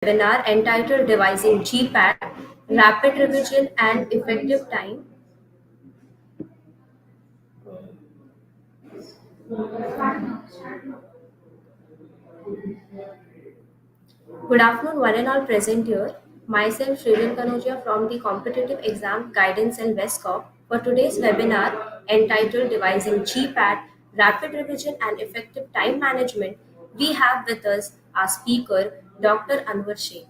webinar entitled Devising GPAT, Rapid Revision and Effective Time. Good afternoon, one and all present here. Myself, Shrijan Kanoja from the Competitive Exam Guidance and Westcop for today's webinar entitled Devising GPAT, Rapid Revision and Effective Time Management. We have with us our speaker, Dr. Anwar Shaikh.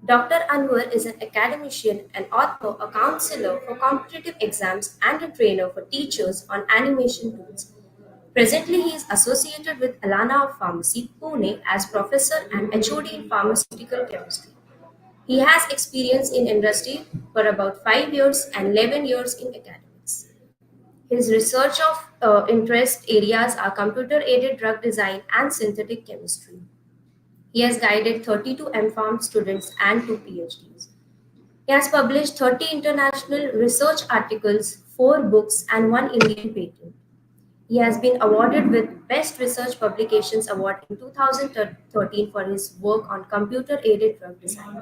Dr. Anwar is an academician, an author, a counselor for competitive exams, and a trainer for teachers on animation tools. Presently, he is associated with Alana of Pharmacy, Pune, as professor and HOD in pharmaceutical chemistry. He has experience in industry for about 5 years and 11 years in academics. His research of interest areas are computer-aided drug design and synthetic chemistry. He has guided 32 MPharm students and 2 PhDs. He has published 30 international research articles, 4 books, and 1 Indian patent. He has been awarded with Best Research Publications Award in 2013 for his work on computer-aided drug design.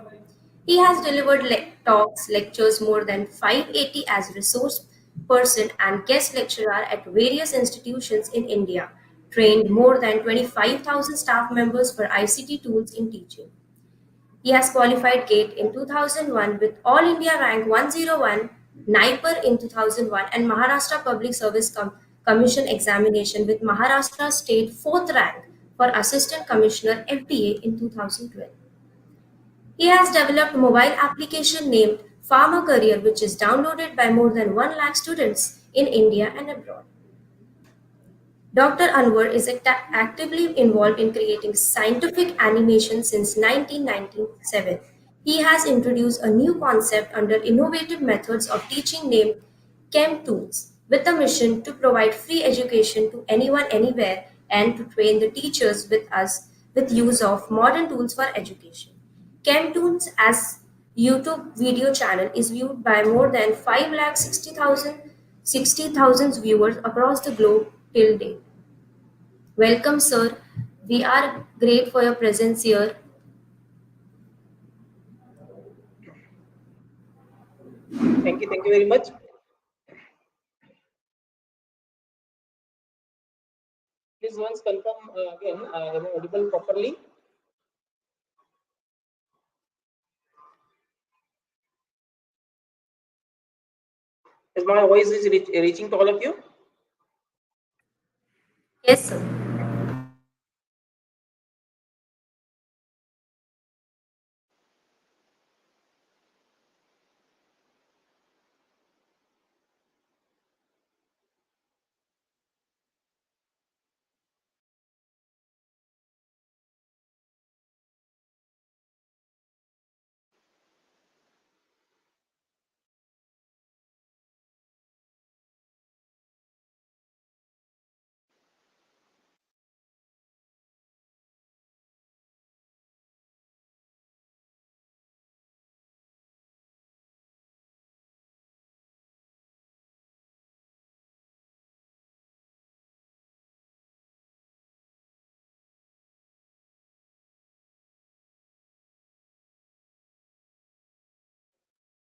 He has delivered talks, lectures more than 580 as resource person and guest lecturer at various institutions in India, trained more than 25,000 staff members for ICT tools in teaching. He has qualified GATE in 2001 with All India rank 101, NIPER in 2001, and Maharashtra Public Service Commission examination with Maharashtra State 4th rank for Assistant Commissioner FDA in 2012. He has developed a mobile application named Pharma Career, which is downloaded by more than 1 lakh students in India and abroad. Dr. Anwar is actively involved in creating scientific animation since 1997. He has introduced a new concept under innovative methods of teaching named Chem Tools, with a mission to provide free education to anyone anywhere and to train the teachers with us with use of modern tools for education. Chem Tools as YouTube video channel is viewed by more than 5,60,000 viewers across the globe till date. Welcome, sir. We are great for your presence here. Thank you very much. Please once confirm again, am I audible properly? Is my voice is reaching to all of you? Yes, sir.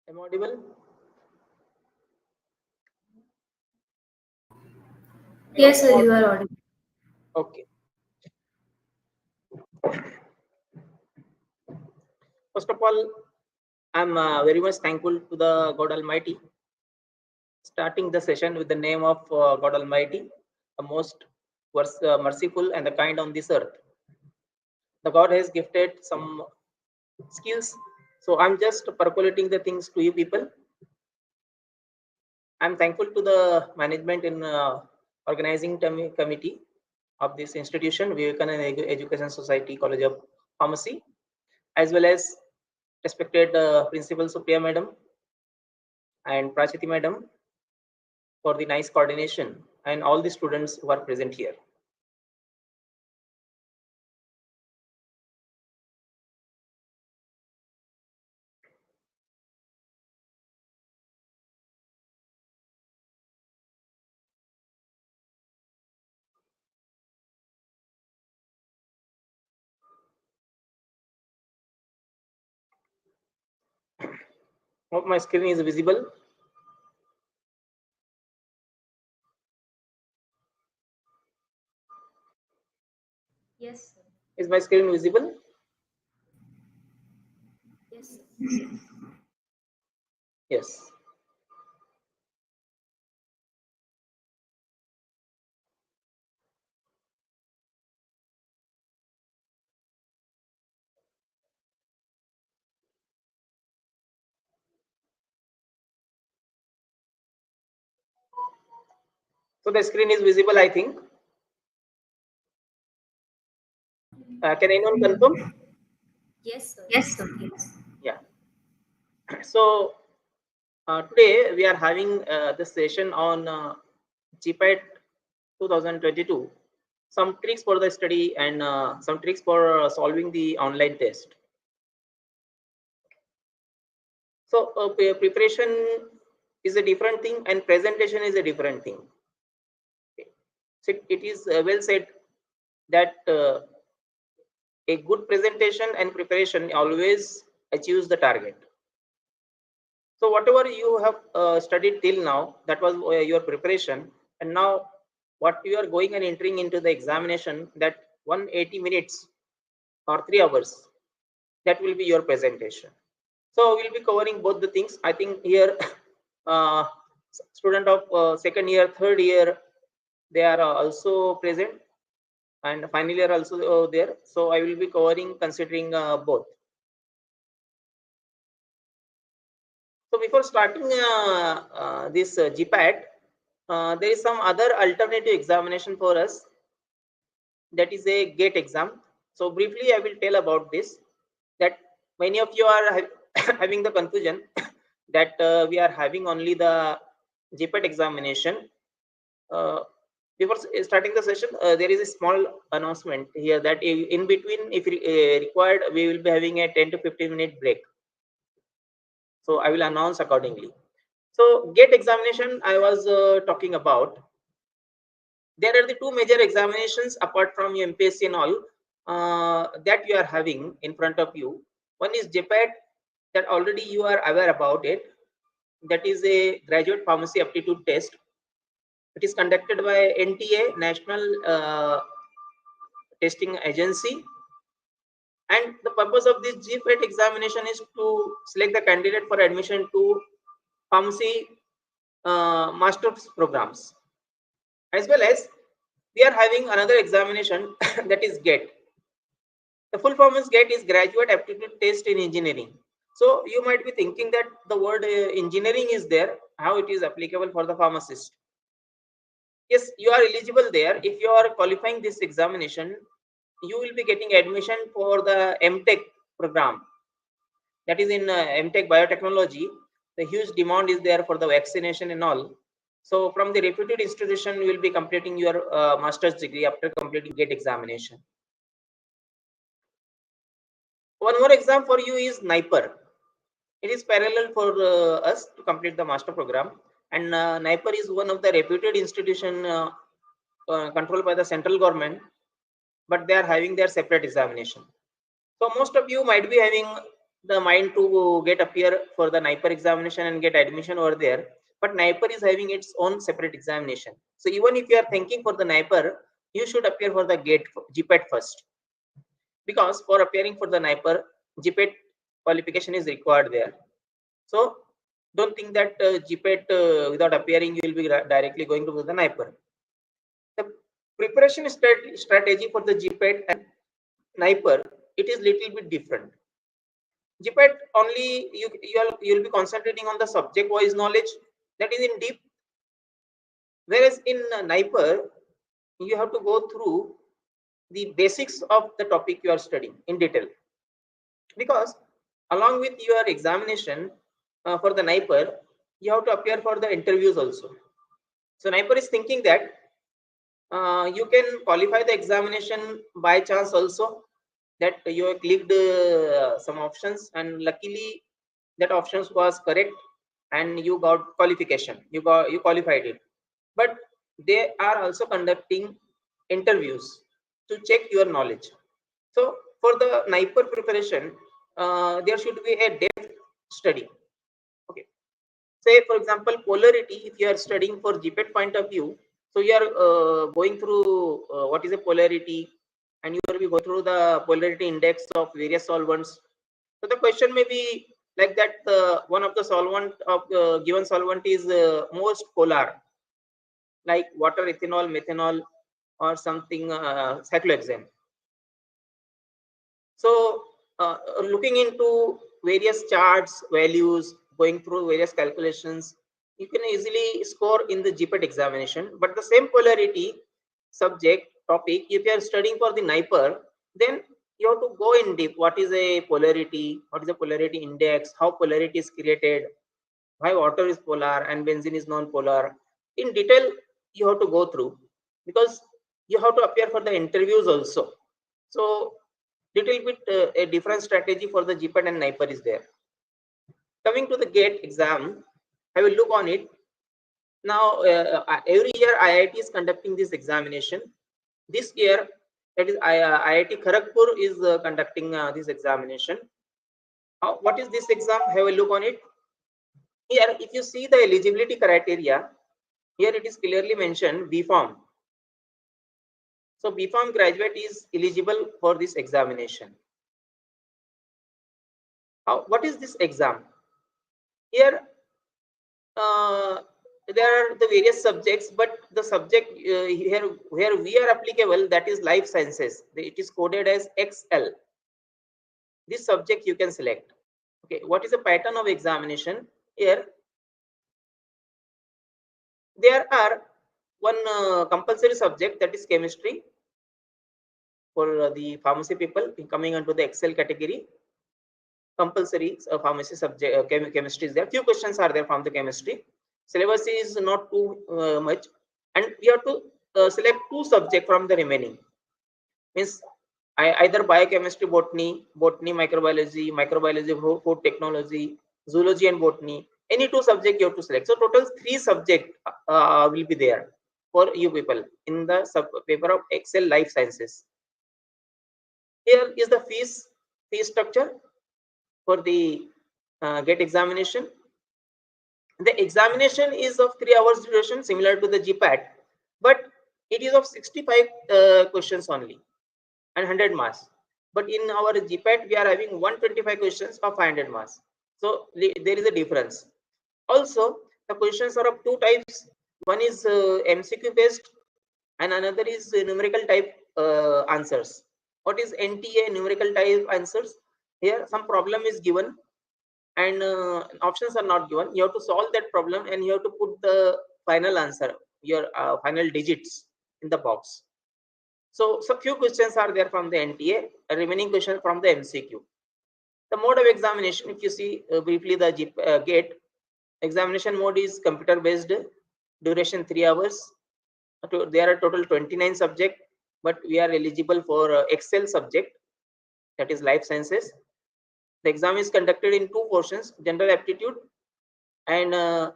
Am I audible? Yes, sir, you are audible. Okay. First of all, I'm very much thankful to the God Almighty. Starting the session with the name of God Almighty, the most merciful and the kind on this earth. The God has gifted some skills, so I'm just percolating the things to you people. I'm thankful to the management in organizing committee of this institution, Vivekananda Education Society College of Pharmacy, as well as respected Principal Supriya Madam and Prachiti Madam for the nice coordination and all the students who are present here. Hope my screen is visible. Yes, sir. Is my screen visible? Yes, sir. Yes. So the screen is visible, I think. Can anyone confirm? Yes, sir. Yes, Yes. sir. Yes. Yeah. So today we are having the session on GPAT 2022. Some tricks for the study and some tricks for solving the online test. So preparation is a different thing and presentation is a different thing. Okay. So it is well said that a good presentation and preparation always achieves the target. So whatever you have studied till now, that was your preparation, and now what you are going and entering into the examination, that 180 minutes or 3 hours, that will be your presentation. So we'll be covering both the things. I think here, uh, student of second year, third year, they are also present, and final year also there. So I will be covering considering both. So before starting this GPAT, there is some other alternative examination for us, that is a GATE exam. So briefly, I will tell about this. That many of you are having the confusion that we are having only the GPAT examination. Uh, Before starting the session, there is a small announcement here that in between, if required, we will be having a 10 to 15-minute break. So I will announce accordingly. So GATE examination I was talking about. There are the two major examinations apart from your MPSC and all that you are having in front of you. One is GPAT, that already you are aware about it. That is a graduate pharmacy aptitude test. It is conducted by NTA, National Testing Agency. And the purpose of this GPAT examination is to select the candidate for admission to pharmacy master's programs. As well as we are having another examination that is GATE. The full form is GATE is Graduate Aptitude Test in Engineering. So you might be thinking that the word engineering is there, how it is applicable for the pharmacist. Yes, you are eligible there. If you are qualifying this examination, you will be getting admission for the MTech program. That is in MTech biotechnology. The huge demand is there for the vaccination and all. So from the reputed institution, you will be completing your master's degree after completing GATE examination. One more exam for you is NIPER. It is parallel for us to complete the master program, and NIPER is one of the reputed institution controlled by the central government, but they are having their separate examination. So most of you might be having the mind to get appear for the NIPER examination and get admission over there, but NIPER is having its own separate examination. So even if you are thinking for the NIPER, you should appear for the GATE GPAT first, because for appearing for the NIPER, GPAT qualification is required there. So don't think that GPAT without appearing you will be directly going to the NIPER. The preparation strategy for the GPAT and NIPER, it is little bit different. GPAT only you'll be concentrating on the subject wise knowledge, that is in deep, whereas in NIPER you have to go through the basics of the topic you are studying in detail, because along with your examination for the NIPER, you have to appear for the interviews also. So NIPER is thinking that you can qualify the examination by chance also, that you have clicked some options and luckily that options was correct and you got qualification, you qualified it. But they are also conducting interviews to check your knowledge. So for the NIPER preparation, there should be a depth study. Say for example, polarity, if you are studying for GPAT point of view, so you are going through what is a polarity, and you will be going through the polarity index of various solvents. So the question may be like that, one of the solvent of given solvent is most polar, like water, ethanol, methanol, or something, cyclohexane. So looking into various charts, values, going through various calculations, you can easily score in the GPAT examination. But the same polarity subject topic, if you are studying for the NIPER, then you have to go in deep. What is a polarity? What is a polarity index? How polarity is created? Why water is polar and benzene is non-polar? In detail, you have to go through, because you have to appear for the interviews also. So little bit a different strategy for the GPAT and NIPER is there. Coming to the GATE exam, I will look on it. Now, every year IIT is conducting this examination. This year, that is IIT Kharagpur is conducting this examination. What is this exam? Have a look on it. Here, if you see the eligibility criteria, here it is clearly mentioned BPharm. So BPharm graduate is eligible for this examination. What is this exam? Here, there are the various subjects, but the subject here where we are applicable, that is life sciences. It is coded as XL. This subject you can select. Okay, what is the pattern of examination? Here, there are one compulsory subject, that is chemistry for the pharmacy people coming under the XL category. Compulsory pharmacy subject, chemistry is there. Few questions are there from the chemistry. Syllabus is not too much, and we have to select two subjects from the remaining. Means either biochemistry, botany, microbiology, food technology, zoology, and botany. Any two subjects you have to select. So total 3 subjects will be there for you people in the paper of Excel Life Sciences. Here is the fee structure for the GATE examination. The examination is of 3 hours duration, similar to the GPAT, but it is of 65 questions only and 100 marks. But in our GPAT, we are having 125 questions of 500 marks. So there is a difference. Also, the questions are of 2 types. One is MCQ based, and another is numerical type answers. What is NTA, numerical type answers? Here, some problem is given and options are not given. You have to solve that problem and you have to put the final answer, your final digits in the box. So few questions are there from the NTA, remaining questions from the MCQ. The mode of examination, if you see briefly the GATE examination mode is computer based, duration 3 hours. There are total 29 subjects, but we are eligible for Excel subject, that is life sciences. The exam is conducted in 2 portions, general aptitude and the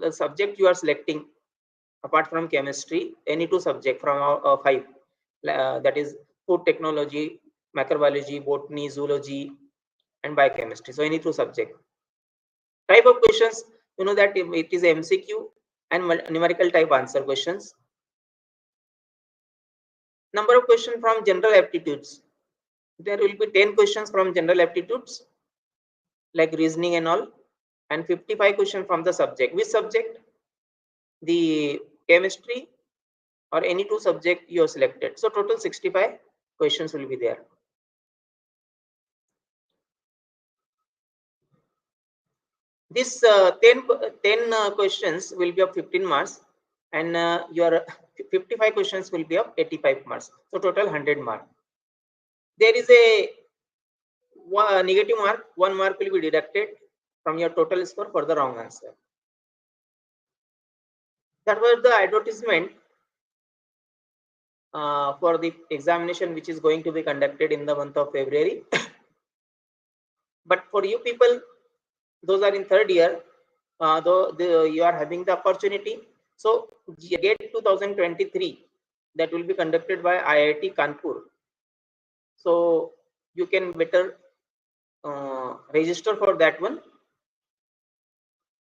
subject you are selecting apart from chemistry, any 2 subject from 5, that is food technology, microbiology, botany, zoology, and biochemistry. So any 2 subject. Type of questions, you know that it is MCQ and numerical type answer questions. Number of questions from general aptitudes. There will be 10 questions from general aptitudes, like reasoning and all, and 55 questions from the subject. Which subject? The chemistry or any 2 subject you have selected. So total 65 questions will be there. This 10 questions will be of 15 marks, and your 55 questions will be of 85 marks. So total 100 marks. There is a negative mark, 1 mark will be deducted from your total score for the wrong answer. That was the advertisement for the examination which is going to be conducted in the month of February. But for you people, those are in 3rd year, though you are having the opportunity. So GATE 2023, that will be conducted by IIT Kanpur. So you can better register for that one.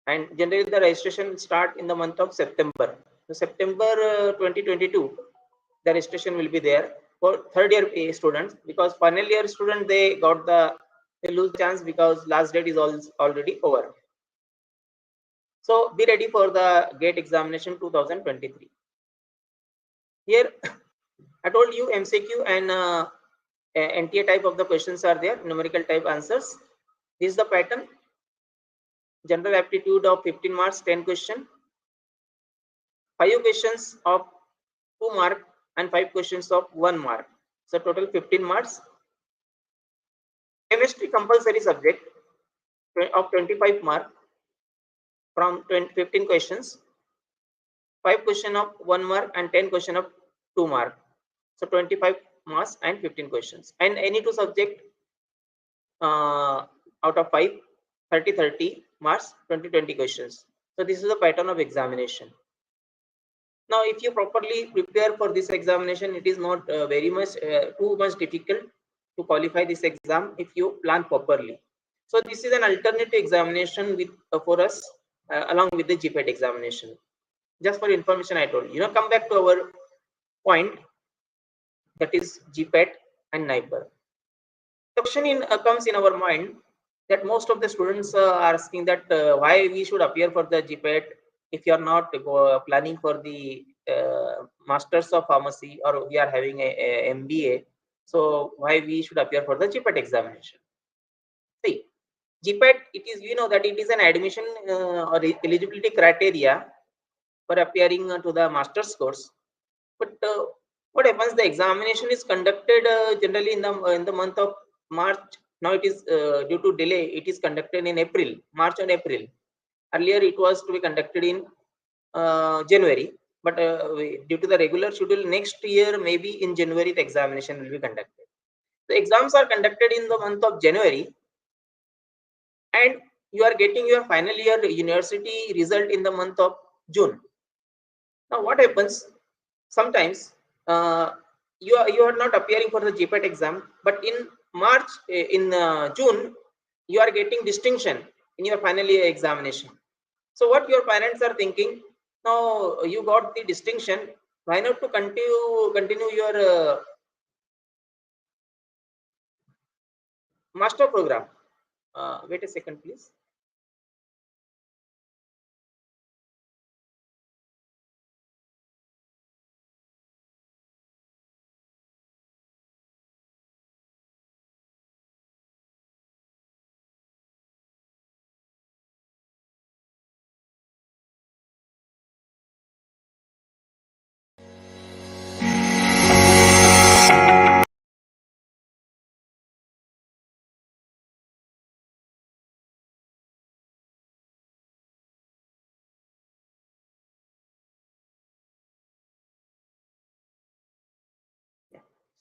and generally the registration start in the month of September. So September 2022, the registration will be there for third year students, because final year student they lose chance because last date is already over. So be ready for the GATE examination 2023. Here I told you MCQ and NTA type of the questions are there, numerical type answers. This is the pattern. General aptitude of 15 marks, 10 question. 5 questions of 2 mark and 5 questions of 1 mark. So total 15 marks. Chemistry compulsory subject of 25 mark from 15 questions. 5 question of 1 mark and 10 question of 2 mark. So 25 marks and 15 questions. And any two subject out of 5, 30 marks, 20 questions. So this is the pattern of examination. Now if you properly prepare for this examination, it is not very much too much difficult to qualify this exam if you plan properly. So this is an alternative examination with for us along with the GPAT examination. Just for information I told you. Now come back to our point, that is GPAT and NIPER. The question comes in our mind that most of the students are asking that why we should appear for the GPAT if you are not planning for the Masters of Pharmacy, or we are having a MBA. So why we should appear for the GPAT examination? See, GPAT, it is, you know, that it is an admission or eligibility criteria for appearing to the master's course. But what happens? The examination is conducted generally in the month of March. Now it is due to delay. It is conducted in April, March and April. Earlier it was to be conducted in January, but due to the regular schedule, next year maybe in January the examination will be conducted. The exams are conducted in the month of January, and you are getting your final year university result in the month of June. Now what happens? Sometimes you are not appearing for the GPAT exam, but in March, in June, you are getting distinction in your final year examination. So what your parents are thinking? Now you got the distinction. Why not to continue your master program? Wait a second, please.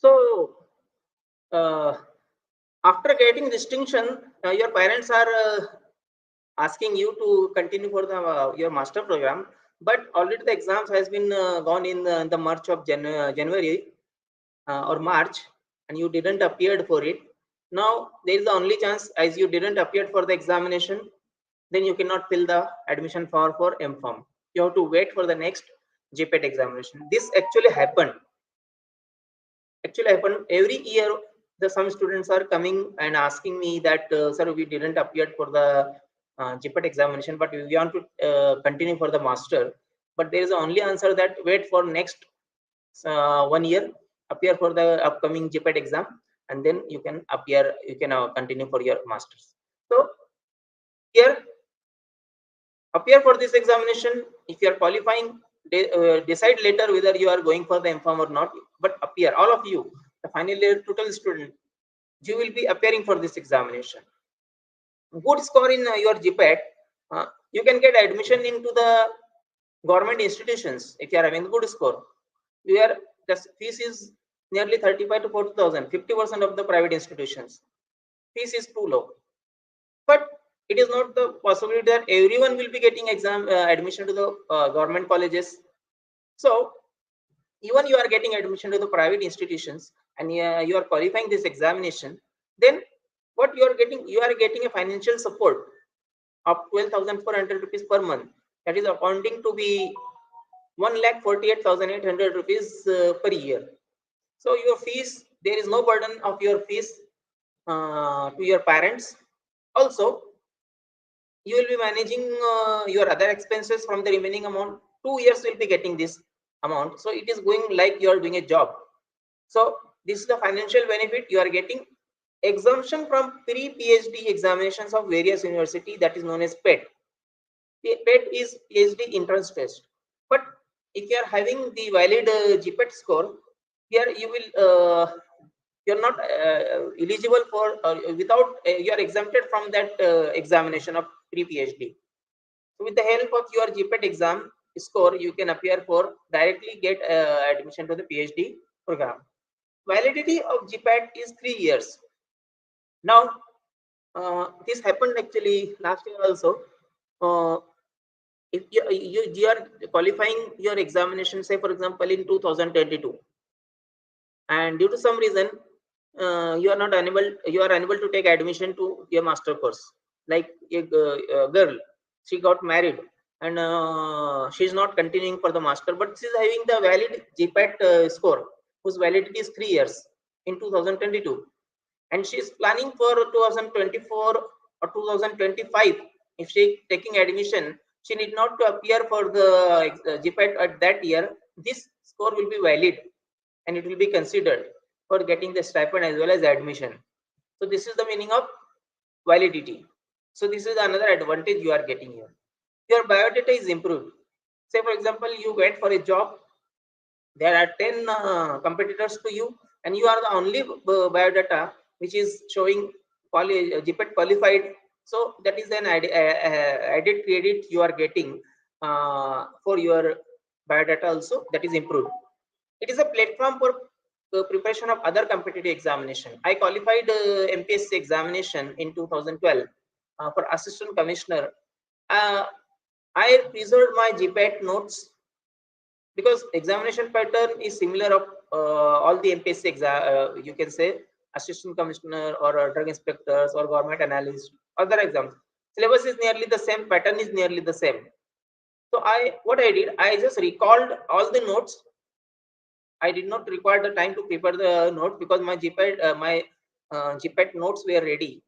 So uh, after getting distinction, your parents are asking you to continue for the your master program, but already the exams has been gone in the March of January or March, and you didn't appeared for it. Now there is the only chance, as you didn't appear for the examination, then you cannot fill the admission form for M.Pharm. You have to wait for the next GPAT examination. This actually happened every year. The some students are coming and asking me that sir, we didn't appear for the GPAT examination, but we want to continue for the master. But there is the only answer that wait for next 1 year, appear for the upcoming GPAT exam, and then you can continue for your masters. So here, appear for this examination. If you are qualifying, decide later whether you are going for the M.Pharm or not, but appear, all of you, the final year total student, you will be appearing for this examination. Good score in your GPAT, you can get admission into the government institutions if you are having good score. Where the fees is nearly 35 to 40,000, 50% of the private institutions. Fees is too low. But it is not the possibility that everyone will be getting admission to the government colleges. So even you are getting admission to the private institutions, and you are qualifying this examination, then what you are getting a financial support of 12,400 rupees per month. That is accounting to be 1,48,800 rupees per year. So your fees, there is no burden of your fees to your parents. Also, you will be managing your other expenses from the remaining amount. 2 years will be getting this amount. So it is going like you are doing a job. So this is the financial benefit you are getting. Exemption from pre-PhD examinations of various university, that is known as PET. PET is PhD entrance test. But if you are having the valid GPAT score, here you will you're not eligible for without you are exempted from that examination of pre-PhD. So with the help of your GPAT exam score, you can appear for directly get admission to the PhD program. Validity of GPAT is 3 years. Now, this happened actually last year also. Uh, if you are qualifying your examination, say for example in 2022, and due to some reason you are unable to take admission to your master course, like a girl, she got married and she's not continuing for the master, but she's having the valid GPAT score whose validity is 3 years in 2022, and she's planning for 2024 or 2025. If she taking admission, she need not to appear for the GPAT at that year. This score will be valid and it will be considered for getting the stipend as well as admission. So this is the meaning of validity. So this is another advantage you are getting here. Your biodata is improved. Say for example, you went for a job, there are 10 competitors to you, and you are the only biodata which is showing GPAT qualified. So that is an added credit you are getting for your biodata also, that is improved. It is a platform for preparation of other competitive examination. I qualified MPSC examination in 2012 for assistant commissioner. Uh, I preserved my GPAT notes because examination pattern is similar of all the MPSC you can say assistant commissioner or drug inspectors or government analysts, other exams. Syllabus is nearly the same, pattern is nearly the same. So what I did, I just recalled all the notes. I did not require the time to prepare the notes because my GPAT notes were ready.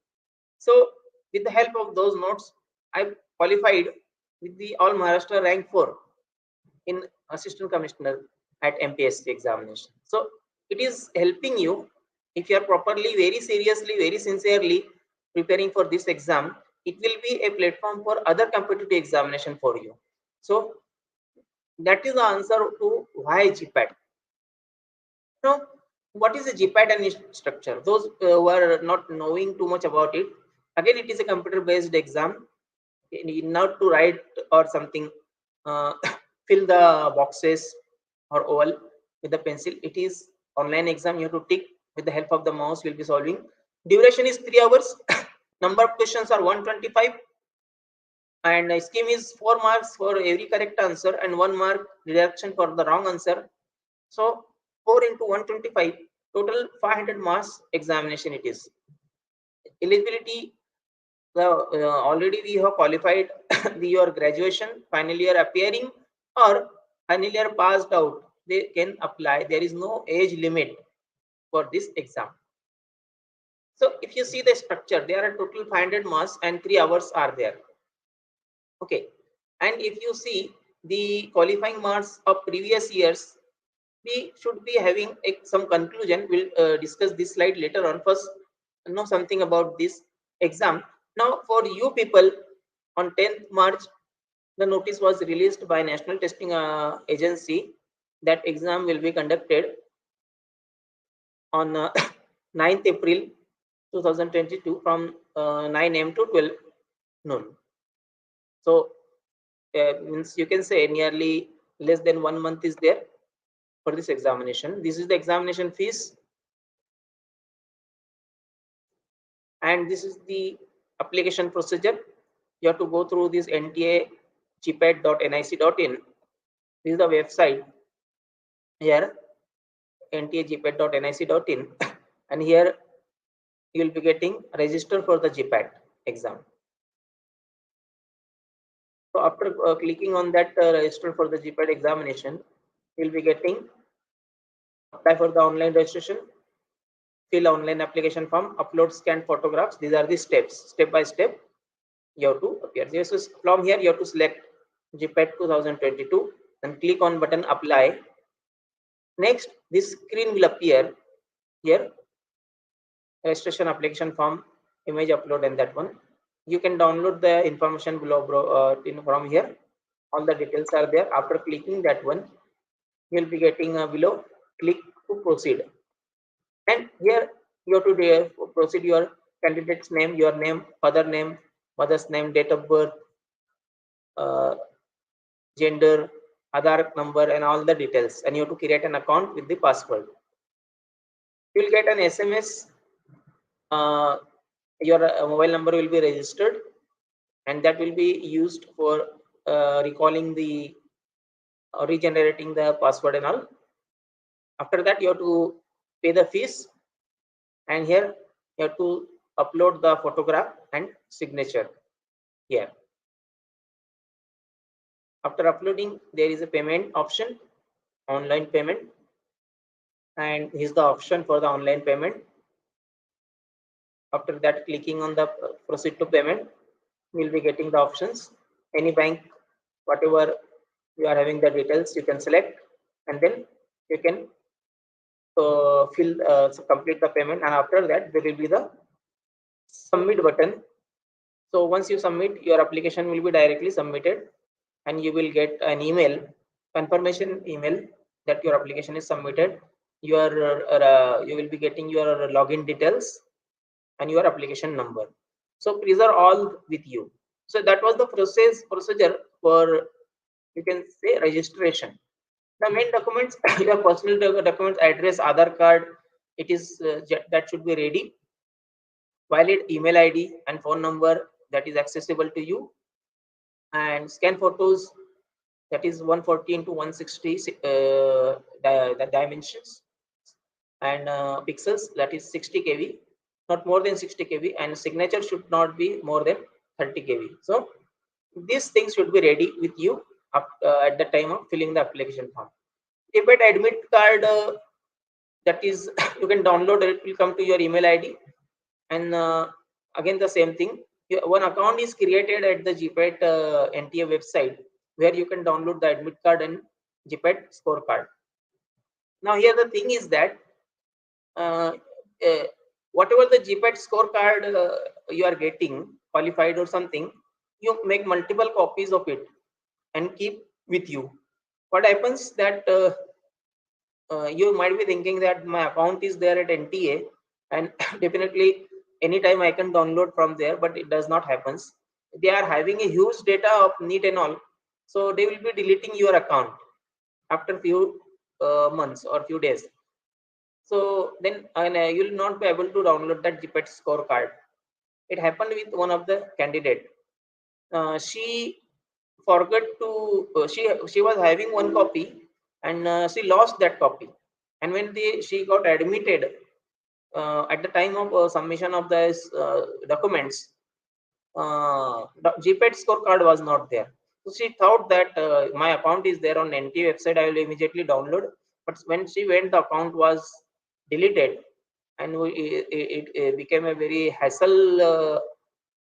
So with the help of those notes, I qualified with the all Maharashtra rank 4 in assistant commissioner at MPSC examination. So it is helping you if you are properly, very seriously, very sincerely preparing for this exam. It will be a platform for other competitive examination for you. So that is the answer to why GPAT. Now, what is a GPAT and its structure? Those who are not knowing too much about it, again, it is a computer-based exam. You need not to write or something, uh, fill the boxes or oval with the pencil. It is online exam. You have to tick with the help of the mouse. Will be solving. Duration is 3 hours. Number of questions are 125, and scheme is 4 marks for every correct answer and 1 mark deduction for the wrong answer. So 4 into 125, total 500 marks examination it is. Eligibility, already we have qualified your graduation, final year appearing or final year passed out, they can apply. There is no age limit for this exam. So if you see the structure, there are total 500 marks and 3 hours are there. Okay. And if you see the qualifying marks of previous years, we should be having some conclusion. We'll discuss this slide later on. First, know something about this exam. Now, for you people, on 10th March, the notice was released by National Testing Agency that exam will be conducted on 9th April 2022 from 9 a.m. to 12 noon. So, means you can say nearly less than 1 month is there for this examination. This is the examination fees, and this is the application procedure. You have to go through this NTA gpat.nic.in. This is the website here, ntagpat.nic.in, and here you will be getting register for the GPAT exam. So after clicking on that register for the GPAT examination, you'll be getting apply for the online registration, fill online application form, upload scanned photographs. These are the steps, step by step. You have to appear. So from here, you have to select GPAT 2022 and click on button apply. Next, this screen will appear here. Registration application form, image upload, and that one. You can download the information below from here. All the details are there. After clicking that one, you will be getting below click to proceed. And here you have to proceed your candidate's name, your name, father name, mother's name, date of birth, uh, gender, Aadhaar number, and all the details. And you have to create an account with the password. You will get an SMS. Your mobile number will be registered, and that will be used for recalling the regenerating the password and all. After that, you have to pay the fees, and here you have to upload the photograph and signature here. After uploading, there is a payment option, online payment, and here's the option for the online payment. After that, clicking on the proceed to payment, we'll be getting the options. Any bank, whatever you are having the details, you can select, and then you can complete the payment. And after that, there will be the submit button. So once you submit, your application will be directly submitted, and you will get an email, confirmation email, that your application is submitted. You will be getting your login details and your application number. So these are all with you. So that was the procedure for, you can say, registration. The main documents, your personal documents, address, Aadhaar card, it is that should be ready. Valid email ID and phone number that is accessible to you, and scan photos, that is 140 into 160 the dimensions, and pixels, that is 60 kb, not more than 60 kb, and signature should not be more than 30 kb. So these things should be ready with you at the time of filling the application form. Gpa admit card, that is you can download it, will come to your email ID, and again the same thing. One account is created at the GPAT NTA website, where you can download the admit card and GPAT scorecard. Now here the thing is that uh, uh, whatever the GPAT scorecard you are getting qualified or something, you make multiple copies of it and keep with you. What happens that you might be thinking that my account is there at NTA, and definitely anytime I can download from there, but it does not happen. They are having a huge data of NEET and all, so they will be deleting your account after few months or few days. So then you will not be able to download that GPAT scorecard. It happened with one of the candidate. She forgot to she was having one copy, and she lost that copy. And when she got admitted, at the time of submission of the documents, the GPAT scorecard was not there. So she thought that my account is there on NTA website, I will immediately download. But when she went, the account was deleted, and it became a very hassle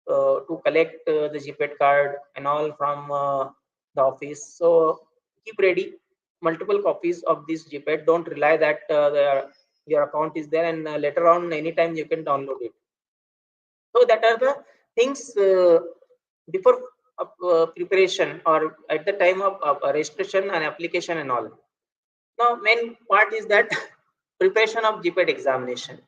to collect the GPAT card and all from the office. So keep ready multiple copies of this GPAT. Don't rely that your account is there, and later on anytime you can download it. So that are the things before preparation or at the time of registration and application and all. Now main part is that preparation of GPAT examination.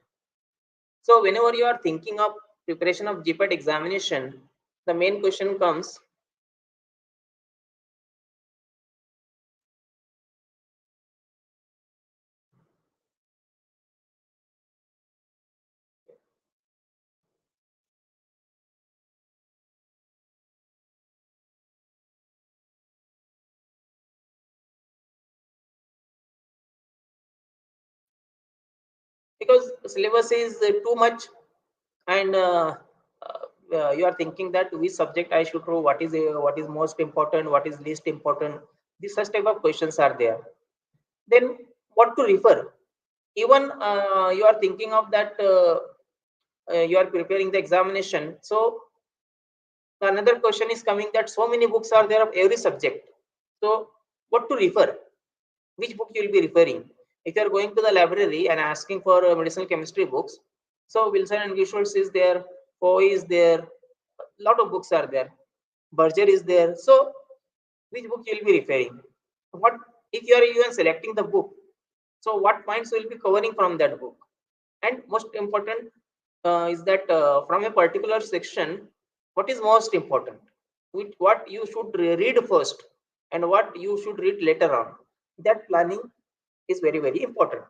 So whenever you are thinking of preparation of GPAT examination, the main question comes, because syllabus is too much, and you are thinking that which subject I should know, what is most important, what is least important. These such type of questions are there. Then what to refer? Even you are thinking of that you are preparing the examination. So another question is coming that so many books are there of every subject. So what to refer? Which book you will be referring? If you are going to the library and asking for medicinal chemistry books, so Wilson and Gishwals is there, Poe is there, a lot of books are there. Berger is there. So which book you will be referring? What if you are even selecting the book? So what points will be covering from that book? And most important is that from a particular section, what is most important? What you should read first and what you should read later on. That planning is very, very important.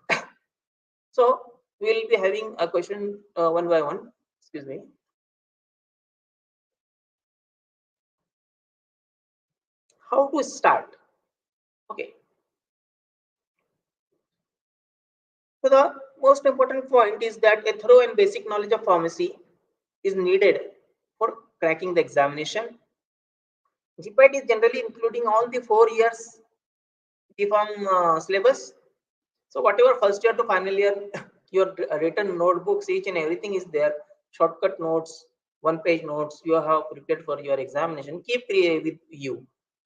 So we will be having a question one by one. Excuse me. How to start? Okay. So the most important point is that a thorough and basic knowledge of pharmacy is needed for cracking the examination. GPAT is generally including all the 4 years DPharm syllabus. So whatever first year to final year, your written notebooks, each and everything is there. Shortcut notes, one-page notes you have prepared for your examination. Keep with you.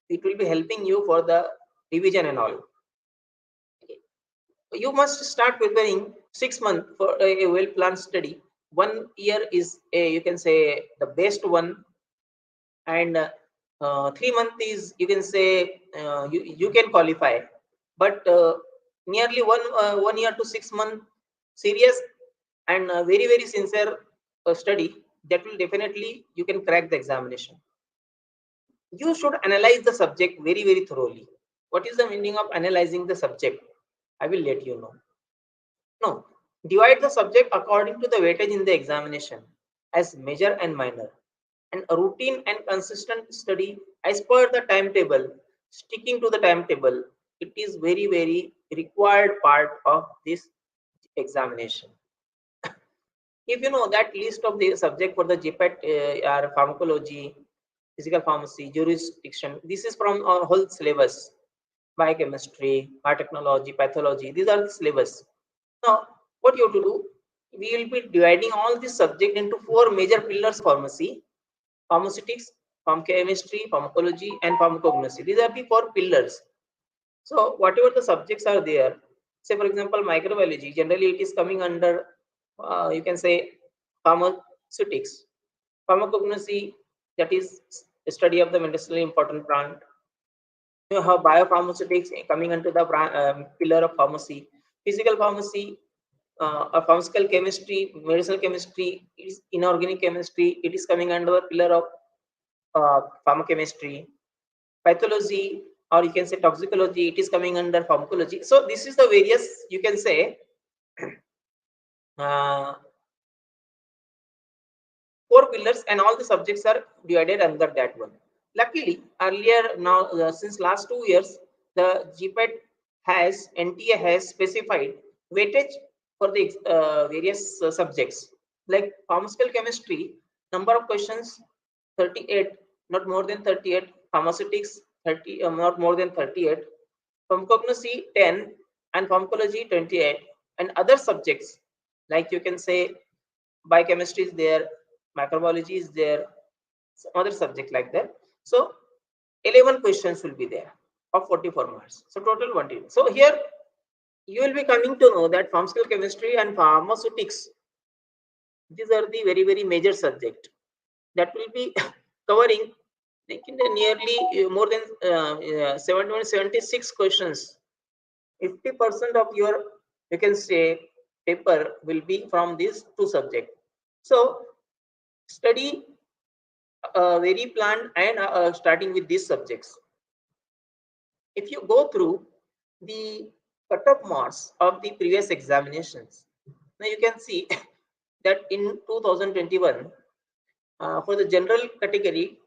It will be helping you for the revision and all. You must start preparing 6 months for a well-planned study. 1 year is you can say the best one, and 3 months is you can say you can qualify, but nearly 1 year to 6 months serious and very very sincere study, that will definitely you can crack the examination. You should analyze the subject very very thoroughly. What is the meaning of analyzing the subject? I will let you know. No, divide the subject according to the weightage in the examination as major and minor, and a routine and consistent study as per the timetable, sticking to the timetable. It is very, very required part of this examination. If you know that list of the subject for the GPAT are pharmacology, physical pharmacy, jurisdiction, this is from our whole syllabus. Biochemistry, biotechnology, pathology, these are the syllabus. Now, what you have to do, we will be dividing all this subject into 4 major pillars of pharmacy: pharmaceutics, pharmacochemistry, pharmacology, and pharmacognosy. These are the 4 pillars. So, whatever the subjects are there, say for example, microbiology, generally it is coming under, you can say, pharmaceutics. Pharmacognosy, that is study of the medicinally important plant. You have biopharmaceutics coming under the pillar of pharmacy. Physical pharmacy, pharmaceutical chemistry, medicinal chemistry, is inorganic chemistry. It is coming under the pillar of pharmacochemistry. Pathology, or you can say toxicology, it is coming under pharmacology. So this is the various, you can say, uh, 4 pillars, and all the subjects are divided under that one. Luckily, earlier now, since last 2 years, the GPAT has, NTA has specified weightage for the various subjects. Like pharmaceutical chemistry, number of questions 38, not more than 38. Pharmaceutics 30, not more than 38. Pharmacognosy 10, and pharmacology 28, and other subjects like you can say biochemistry is there, microbiology is there, some other subject like that. So 11 questions will be there of 44 marks. So total 120. So here you will be coming to know that pharmaceutical chemistry and pharmaceutics, these are the very very major subject that will be covering like in the nearly more than 76 questions. 50% of your, you can say, paper will be from these two subjects. So study very planned and starting with these subjects. If you go through the cut-off marks of the previous examinations, now you can see that in 2021, for the general category,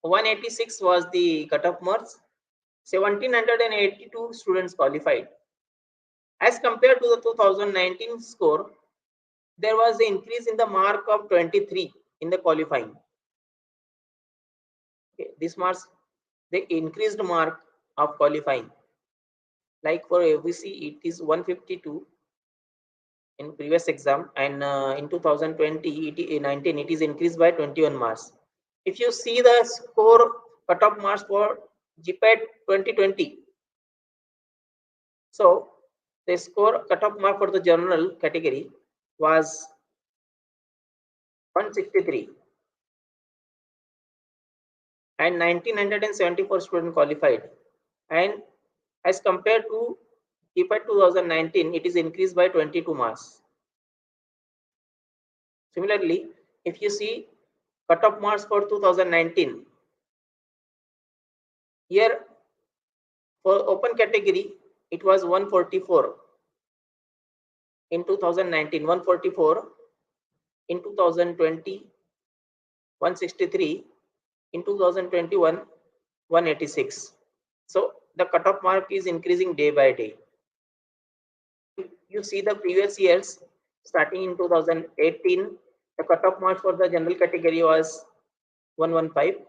186 was the cut-off marks. 1782 students qualified. As compared to the 2019 score, there was an increase in the mark of 23 in the qualifying. Okay, this marks the increased mark of qualifying. Like for AVC, it is 152 in previous exam, and in 2020, 19, it is increased by 21 marks. If you see the score cutoff marks for GPAT 2020, so the score cutoff mark for the general category was 163, and 1974 students qualified. And as compared to GPAT 2019, it is increased by 22 marks. Similarly, if you see cutoff marks for 2019, here for open category, it was 144 in 2019, 144 in 2020, 163 in 2021, 186. So the cutoff mark is increasing day by day. You see the previous years, starting in 2018, the cutoff mark for the general category was 115,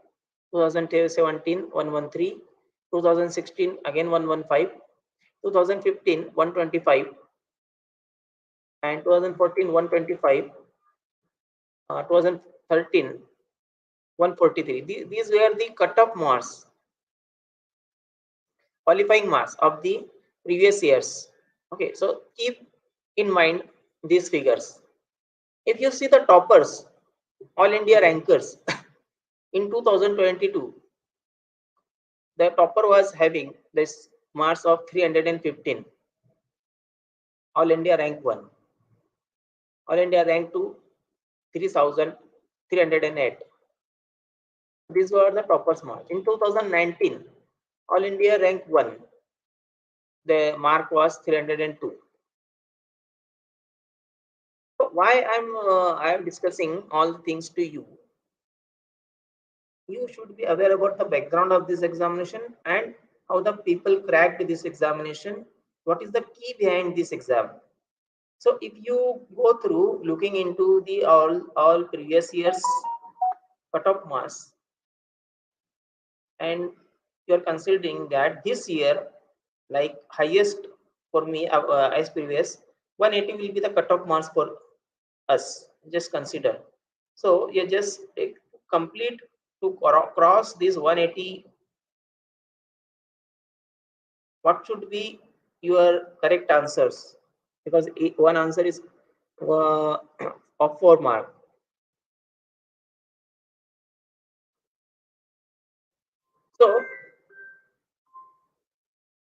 2017 113, 2016 again 115, 2015 125, and 2014 125, 2013 143. These were the cutoff marks, qualifying marks of the previous years. Okay, so keep in mind these figures. If you see the toppers, all India rankers in 2022, the topper was having this marks of 315, all India rank 1, all India rank 2, 3308. These were the toppers mark. In 2019, all India rank 1, the mark was 302. So why I am discussing all things to you? You should be aware about the background of this examination and how the people cracked this examination. What is the key behind this exam? So if you go through looking into the all previous years cutoff marks, and you're considering that this year, like highest for me as previous, 180 will be the cutoff marks for us. Just consider. So you just complete to cross this 180. What should be your correct answers? Because one answer is of 4 mark. So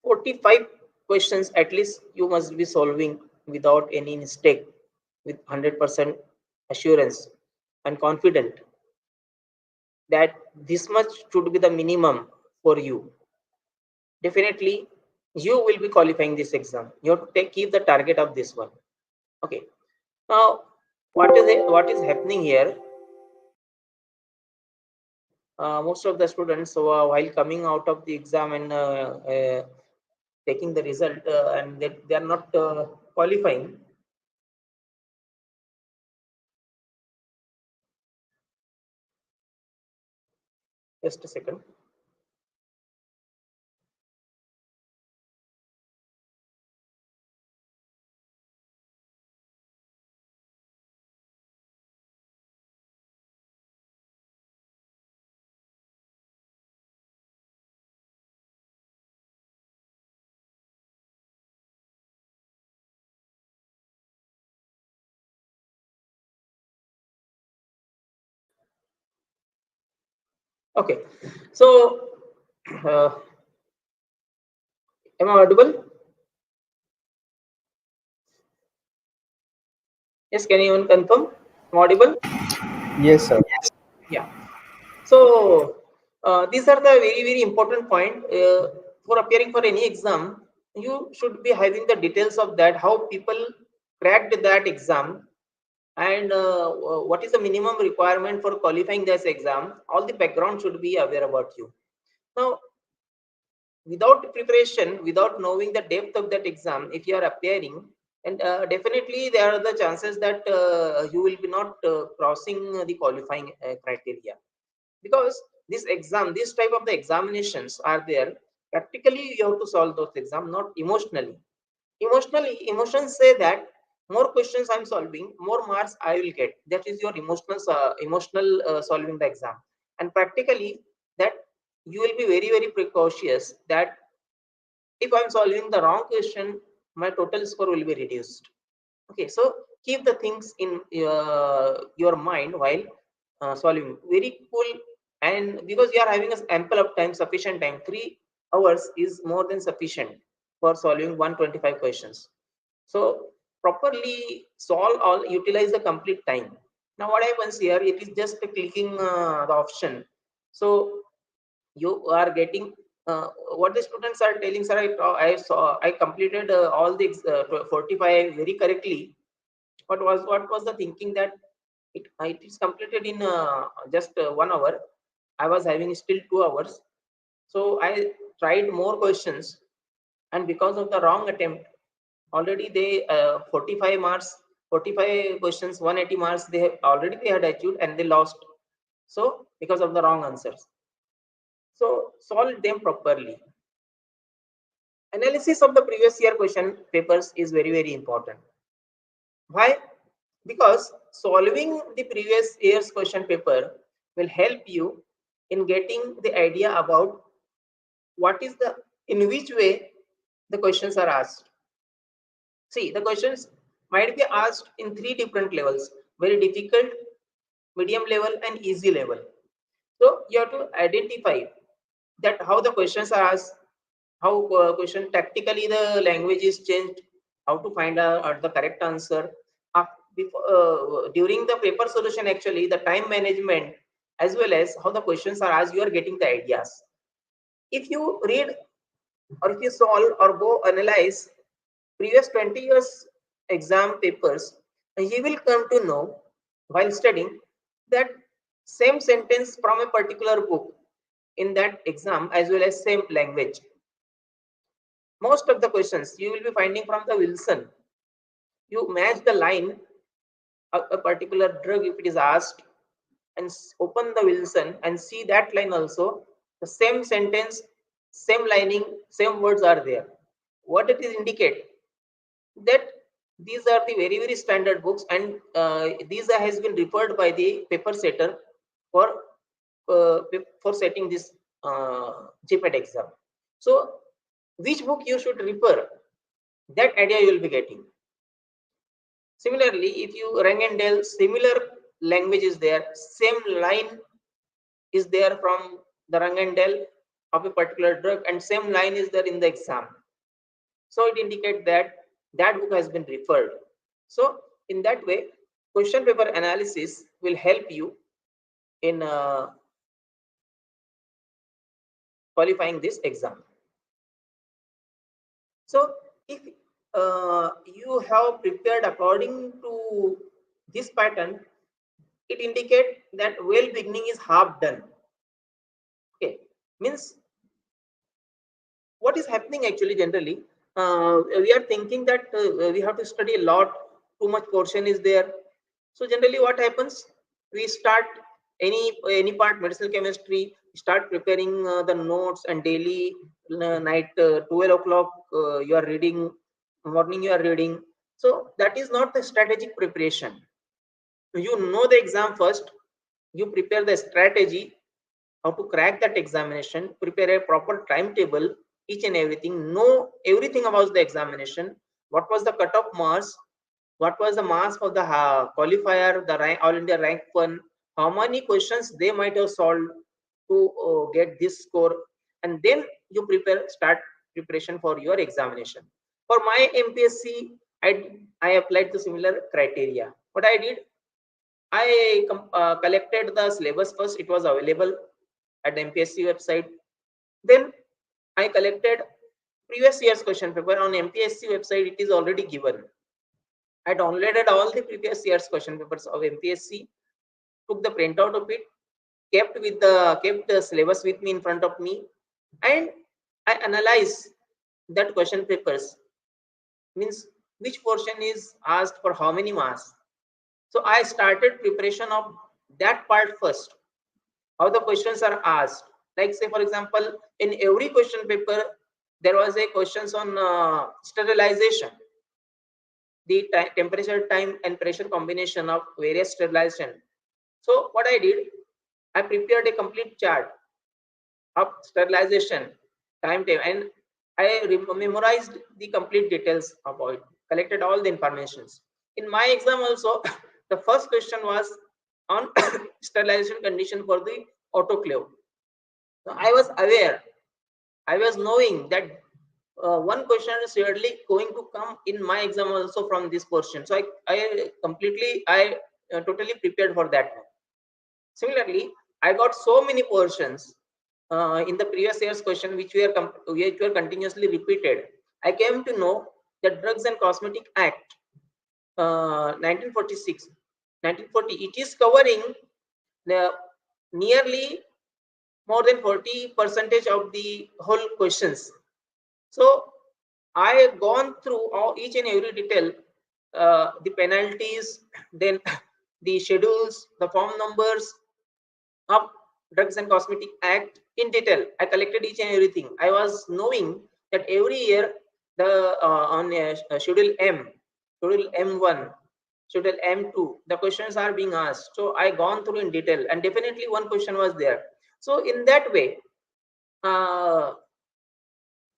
45 questions at least you must be solving without any mistake, with 100% assurance and confident that this much should be the minimum for you. Definitely you will be qualifying this exam. You have to keep the target of this one. Okay, now what is happening here? Most of the students, while coming out of the exam and taking the result, and they are not qualifying. Just a second. Okay, so uh, am I audible? Yes, can you confirm? I'm audible? Yes, sir. Yeah. So these are the very important point for appearing for any exam. You should be having the details of that, how people cracked that exam, and what is the minimum requirement for qualifying this exam. All the background should be aware about you. Now, without preparation, without knowing the depth of that exam, if you are appearing, and definitely there are the chances that you will be not crossing the qualifying criteria, because this exam, this type of the examinations are there. Practically, you have to solve those exam, not emotionally. Emotionally, emotions say that more questions I'm solving, more marks I will get. That is your emotional solving the exam. And practically, that you will be very very precautious that if I'm solving the wrong question, my total score will be reduced. Okay, so keep the things in your mind while solving. Very cool, and because you are having a ample of time, sufficient time, 3 hours is more than sufficient for solving 125 questions. So properly solve all, utilize the complete time. Now what happens here? It is just clicking the option. So you are getting what the students are telling, sir. I completed all the 45 very correctly. What was the thinking that it is completed in just 1 hour. I was having still 2 hours, so I tried more questions, and because of the wrong attempt, already they 45 marks, 45 questions, 180 marks. They had achieved and they lost. So because of the wrong answers, so solve them properly. Analysis of the previous year question papers is very very important. Why? Because solving the previous year's question paper will help you in getting the idea about what is the in which way the questions are asked. See, the questions might be asked in 3 different levels: very difficult, medium level, and easy level. So you have to identify that how the questions are asked, how question tactically the language is changed, how to find out the correct answer. During the paper solution, actually the time management as well as how the questions are asked, you are getting the ideas. If you read or if you solve or go analyze previous 20 years exam papers, you will come to know while studying that same sentence from a particular book in that exam as well as same language. Most of the questions you will be finding from the Wilson. You match the line, a particular drug if it is asked, and open the Wilson and see that line also. The same sentence, same lining, same words are there. What it is indicate that these are the very very standard books, and these has been referred by the paper setter for setting this GPAT exam. So which book you should refer, that idea you will be getting. Similarly, if you rang and Dell, similar language is there, same line is there from the rang and Dell of a particular drug, and same line is there in the exam. So it indicates that that book has been referred. So in that way, question paper analysis will help you in qualifying this exam. So if you have prepared according to this pattern, it indicates that well beginning is half done. Okay, means what is happening actually generally, we are thinking that we have to study a lot, too much portion is there. So generally what happens, we start any part medicinal chemistry, start preparing the notes, and daily night 12 o'clock you are reading, morning you are reading. So that is not the strategic preparation. You know the exam first, you prepare the strategy how to crack that examination, prepare a proper timetable, each and everything, know everything about the examination, what was the cutoff marks, what was the marks of the qualifier, the rank, all India rank one, how many questions they might have solved to get this score, and then you start preparation for your examination. For my MPSC, I applied the similar criteria. What I did, I collected the syllabus first. It was available at the MPSC website. Then I collected previous year's question paper on MPSC website. It is already given. I downloaded all the previous year's question papers of MPSC, took the printout of it, kept the syllabus with me in front of me, and I analyzed that question papers. Means which portion is asked for how many marks. So I started preparation of that part first. how the questions are asked. Like say for example, in every question paper, there was a questions on sterilization, the temperature, time, and pressure combination of various sterilization. So what I did, I prepared a complete chart of sterilization, timetable, and I memorized the complete details about it, collected all the informations. In my exam also, the first question was on sterilization condition for the autoclave. So I was aware, I was knowing that one question is surely going to come in my exam also from this portion. So I totally prepared for that. Similarly, I got so many portions in the previous year's question which were continuously repeated. I came to know that Drugs and Cosmetic Act 1946, 1940, it is covering the nearly more than 40 percentage of the whole questions. So I have gone through each and every detail, the penalties, then the schedules, the form numbers of Drugs and Cosmetic Act in detail. I collected each and everything. I was knowing that every year the on Schedule M, Schedule M1, Schedule M2, the questions are being asked. So I gone through in detail, and definitely one question was there. So in that way, uh,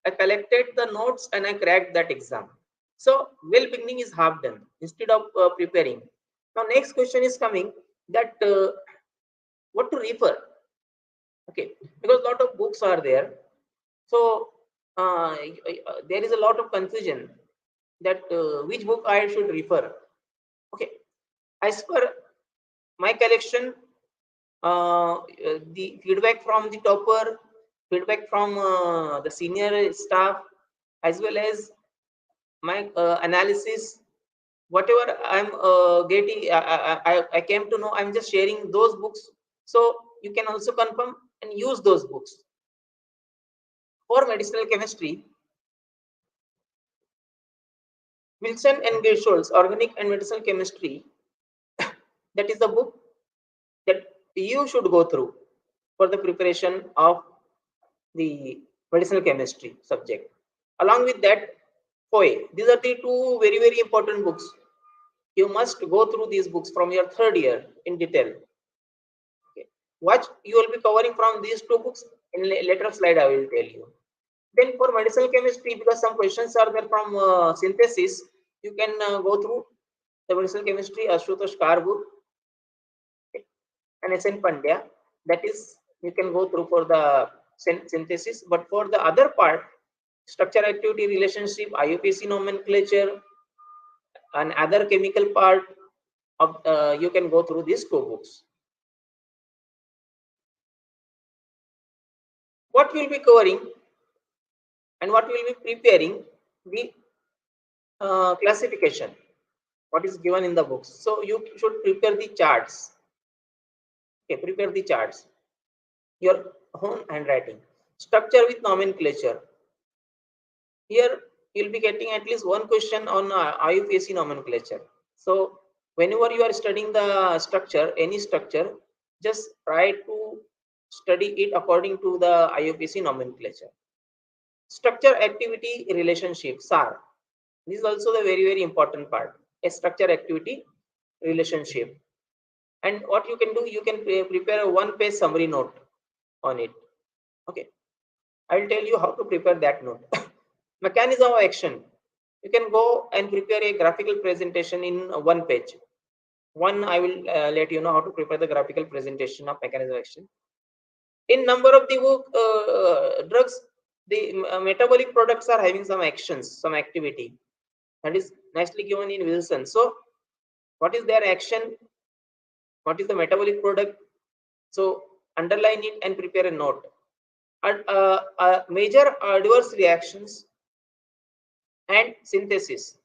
I collected the notes and I cracked that exam. So well beginning is half done instead of preparing. Now next question is coming that what to refer. Okay, because a lot of books are there. So there is a lot of confusion that which book I should refer. Okay, as per my collection, the feedback from the topper, feedback from the senior staff, as well as my analysis, whatever I'm getting, I came to know, I'm just sharing those books. So you can also confirm and use those books. For medicinal chemistry, Wilson and Gershol's Organic and Medicinal Chemistry, that is the book that you should go through for the preparation of the medicinal chemistry subject. Along with that, FOE. These are the two very, very important books. You must go through these books from your third year in detail. Okay. What you will be covering from these two books in later slide I will tell you. Then for medicinal chemistry, because some questions are there from synthesis, you can go through the medicinal chemistry Ashutosh Kar book, okay, and SN Pandya. That is you can go through for the synthesis. But for the other part, structure activity relationship, IUPAC nomenclature, and other chemical part of you can go through these two books. What we will be covering and what we will be preparing the classification, what is given in the books. So you should prepare the charts. Okay, prepare the charts, your own handwriting. Structure with nomenclature. Here you'll be getting at least one question on IUPAC nomenclature. So whenever you are studying the structure, any structure, just try to study it according to the IUPAC nomenclature. Structure activity relationship, SAR. This is also the very, very important part. A structure activity relationship. And what you can do, you can prepare a one-page summary note on it. Okay, I will tell you how to prepare that note. Mechanism of action. You can go and prepare a graphical presentation in one page. One, I will let you know how to prepare the graphical presentation of mechanism of action. In number of the book, drugs, the metabolic products are having some actions, some activity. That is nicely given in Wilson. So, what is their action? What is the metabolic product? So, underline it and prepare a note. Major adverse reactions and synthesis.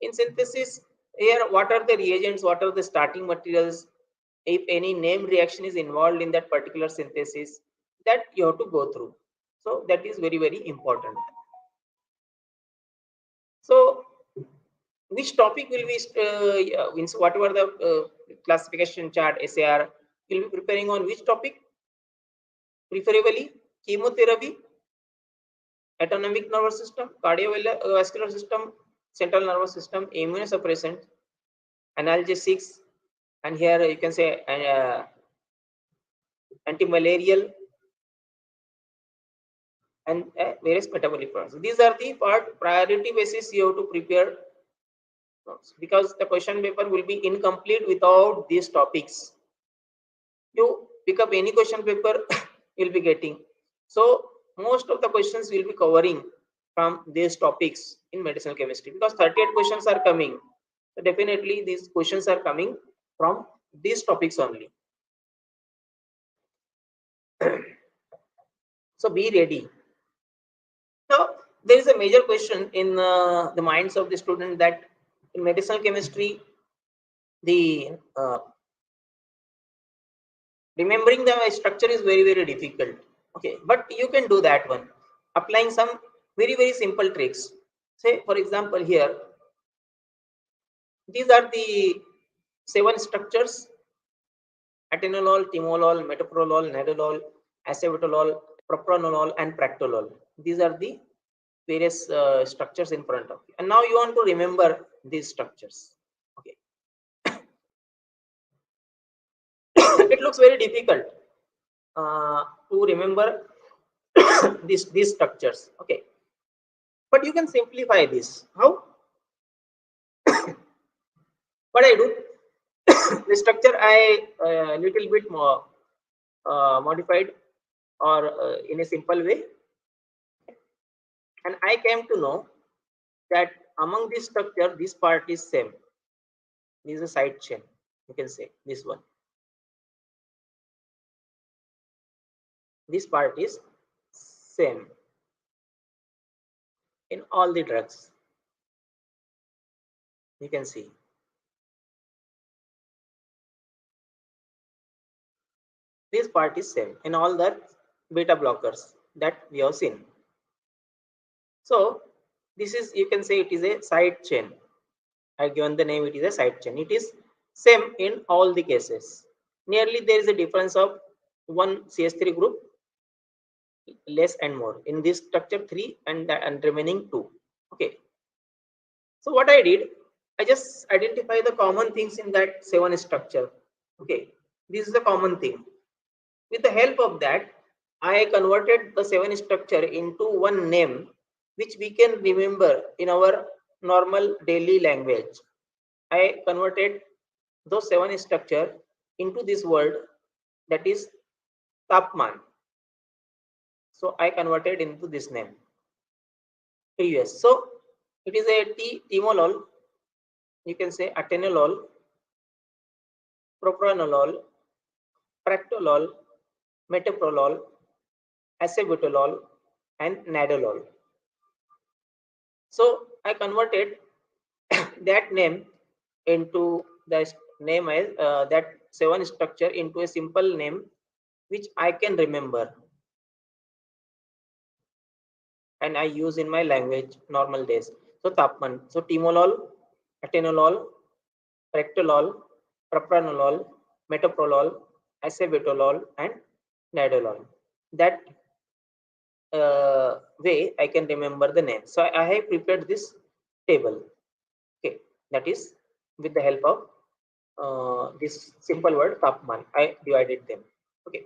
In synthesis, here what are the reagents, what are the starting materials, if any name reaction is involved in that particular synthesis, that you have to go through. So that is very, very important. So which topic will be whatever the classification chart, SAR, You'll be preparing on which topic? Preferably chemotherapy, autonomic nervous system, cardiovascular system, central nervous system, immunosuppressant, analgesics, and here you can say antimalarial and various metabolic products. These are the priority basis you have to prepare, because the question paper will be incomplete without these topics. You pick up any question paper, you'll be getting. So most of the questions will be covering from these topics in medicinal chemistry, because 38 questions are coming. So definitely these questions are coming from these topics only. So be ready. Now there is a major question in the minds of the student, that in medicinal chemistry the remembering the structure is very difficult. Okay, but you can do that one applying some very simple tricks. Say for example, here these are the 7 structures: atenolol, timolol, metoprolol, nadolol, acebutolol, propranolol, and practolol. These are the various structures in front of you, and now you want to remember these structures. Okay. It looks very difficult to remember these structures. Okay, but you can simplify this. How? What I do, the structure I little bit more modified, or in a simple way, and I came to know that among this structure, this part is same. This is a side chain. You can say this one. This part is same in all the drugs. You can see this part is same in all the beta blockers that we have seen. So this is, you can say, it is a side chain. I given the name, it is a side chain. It is same in all the cases. Nearly there is a difference of one CH3 group, less and more. In this structure 3 and remaining 2. Okay. So what I did, I just identify the common things in that 7 structure. Okay. This is the common thing. With the help of that, I converted the 7 structure into one name which we can remember in our normal daily language. I converted those 7 structure into this word, that is Tapman. So I converted into this name. TUS. So it is a timolol, you can say atenolol, propranolol, practolol, metoprolol, acebutolol, and nadolol. So I converted that name into the name as that 7 structure into a simple name which I can remember and I use in my language normal days. So Tapman. So timolol, atenolol, rectolol, propranolol, metoprolol, acebutolol, and nadolol. That way I can remember the name. So I have prepared this table. Okay, that is with the help of this simple word Tapman. I divided them. Okay.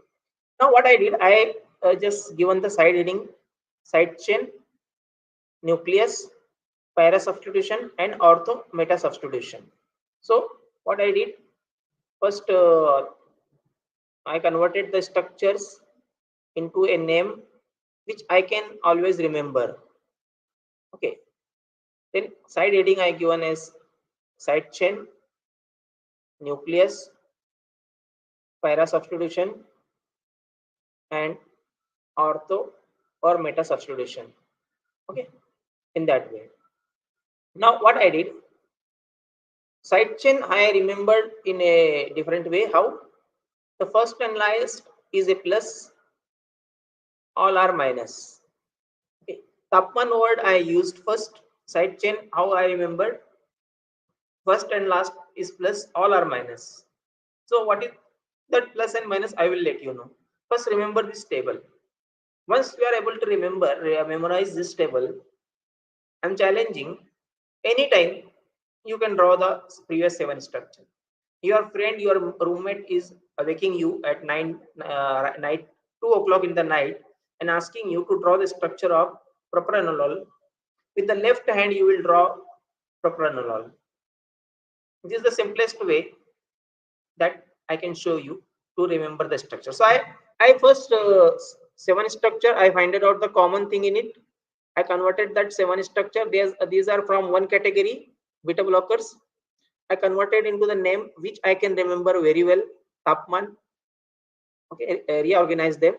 Now what I did, I just given the side heading, side chain, nucleus, para substitution, and ortho meta substitution. So what I did, first I converted the structures into a name which I can always remember. Okay. Then side heading I given as side chain, nucleus, para substitution, and ortho or meta substitution. Okay, in that way. Now what I did, side chain I remembered in a different way. How? The first and last is a plus, all are minus. Okay. Tapman word I used first. Side chain, how I remembered, first and last is plus, all are minus. So what is That plus and minus I will let you know. First, remember this table. Once you are able to memorize this table, I'm challenging anytime you can draw the previous 7 structure. Your friend, your roommate is waking you at night 2 o'clock in the night and asking you to draw the structure of propranolol. With the left hand, you will draw propranolol. This is the simplest way that I can show you to remember the structure. So I first 7 structure, I find out the common thing in it. I converted that 7 structure. These are from one category, beta blockers. I converted into the name which I can remember very well. Tapman. Okay, reorganize them.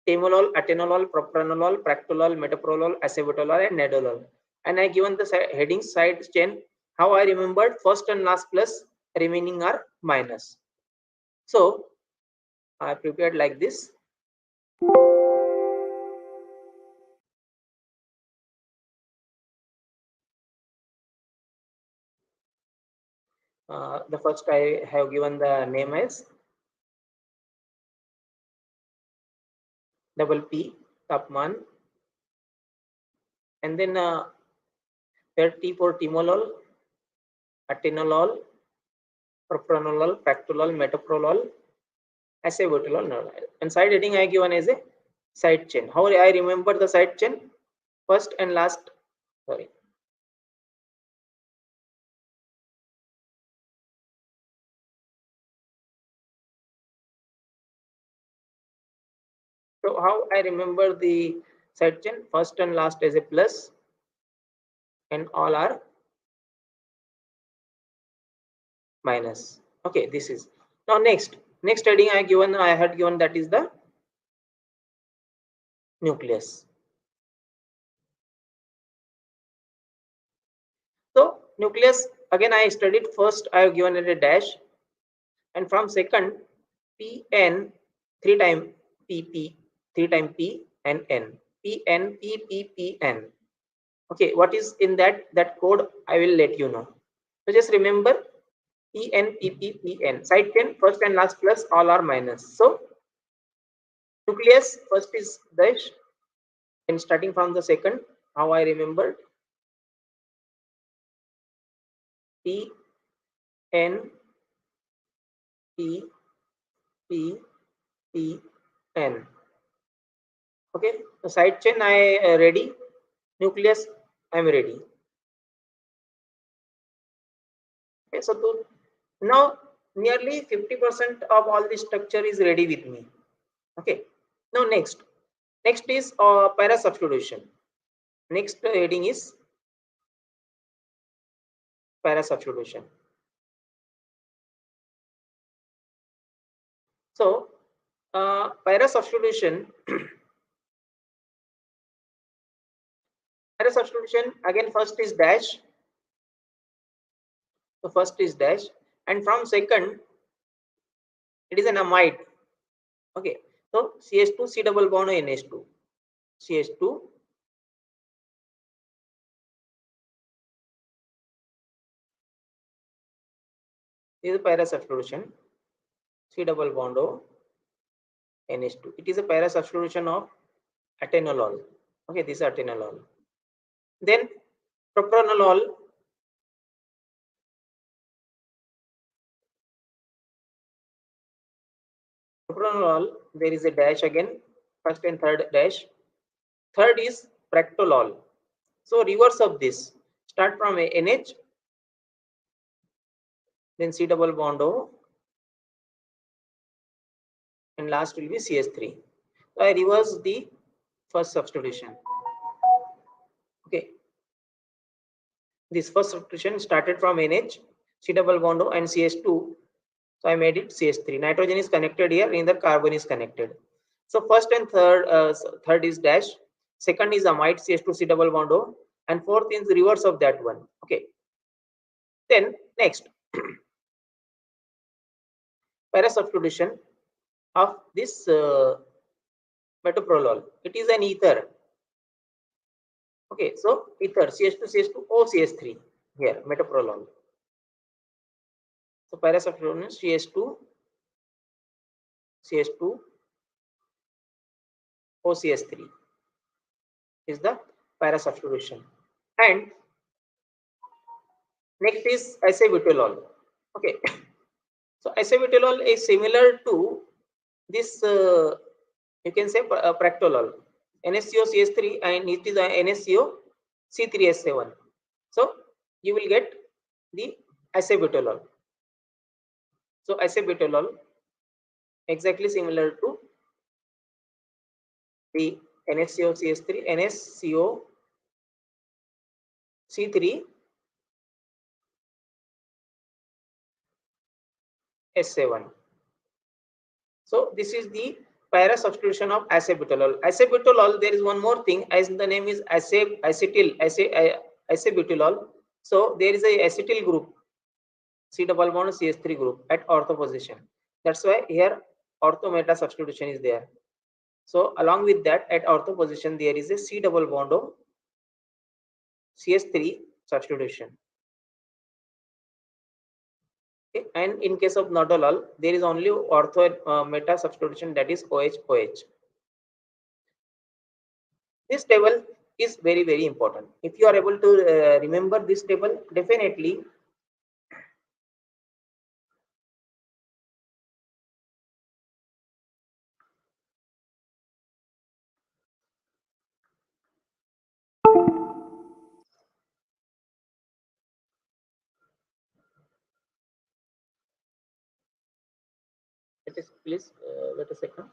Temolol, atenolol, propranolol, practolol, metoprolol, acebutolol, and nadolol. And I given the heading side chain. How I remembered first and last plus, remaining are minus. So I prepared like this. The first I have given the name as double P, Tapman, and then T for timolol, atenolol, propranolol, practolol, metoprolol, acebutolol, and side heading I given as a side chain. How I remember the side chain? First and last. Sorry. So how I remember the side chain? First and last as a plus, and all are minus. Okay, this is now next heading I had given that is the nucleus. So nucleus again I studied first I have given it a dash, and from second Pn 3 time Pp 3 time P and N Pn Ppn. Okay, what is in that code I will let you know. So just remember Pn Ppn. Side chain first and last plus all are minus. So nucleus first is dash, and starting from the second how I remembered P N P P P N. Okay, the side chain I ready, nucleus I am ready. Okay, so now nearly 50% of all the structure is ready with me. Okay, now next is para substitution. Next heading is para substitution. So para substitution para substitution again first is dash. So first is dash, and from second it is an amide. Okay, so CH2 C double bond NH2 CH2 is a para substitution C double bond O NH2. It is a para substitution of atenolol. Okay, this is atenolol. Then propranolol. Propranolol, there is a dash again, first and third dash. Third is practolol. So reverse of this. Start from a NH, then C double bond O, and last will be CH3. So I reverse the first substitution. Okay, this first substitution started from NH, C double bond O, and CH2. So I made it CH3. Nitrogen is connected here, neither carbon is connected. So first and third is dash. Second is amide CH2 C double bond O, and fourth is the reverse of that one. Okay. Then next, para substitution of this metoprolol. It is an ether. Okay, so ether CH2 CH2 O CH3 here metoprolol. So para substitution CH2 CH2 OCS3 is the para substitution. And next is acebutolol. Okay, so acebutolol is similar to this, you can say practolol, NaCO-CH3, and it is a NaCO-C3H7. So you will get the acebutolol. So acebutolol exactly similar to the NaCO-CH3, NaCO-C3H7. So this is the para substitution of acebutolol. Acebutolol, there is one more thing, as the name is acebutolol. So there is a acetyl group, C double bond CH3 group at ortho position. That's why here ortho meta substitution is there. So along with that, at ortho position there is a C double bond of CH3 substitution. Okay. And in case of nodolol, there is only ortho meta substitution, that is OH. This table is very, very important. If you are able to remember this table, definitely it is, please wait a second.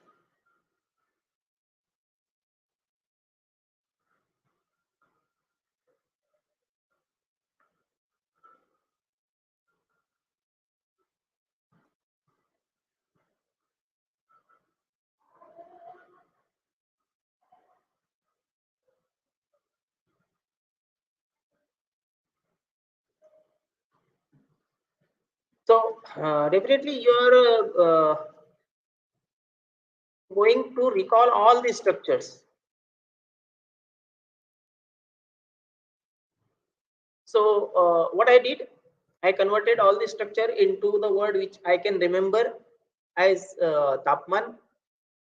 So definitely you are going to recall all these structures. So what I did, I converted all the structure into the word which I can remember as Tapman,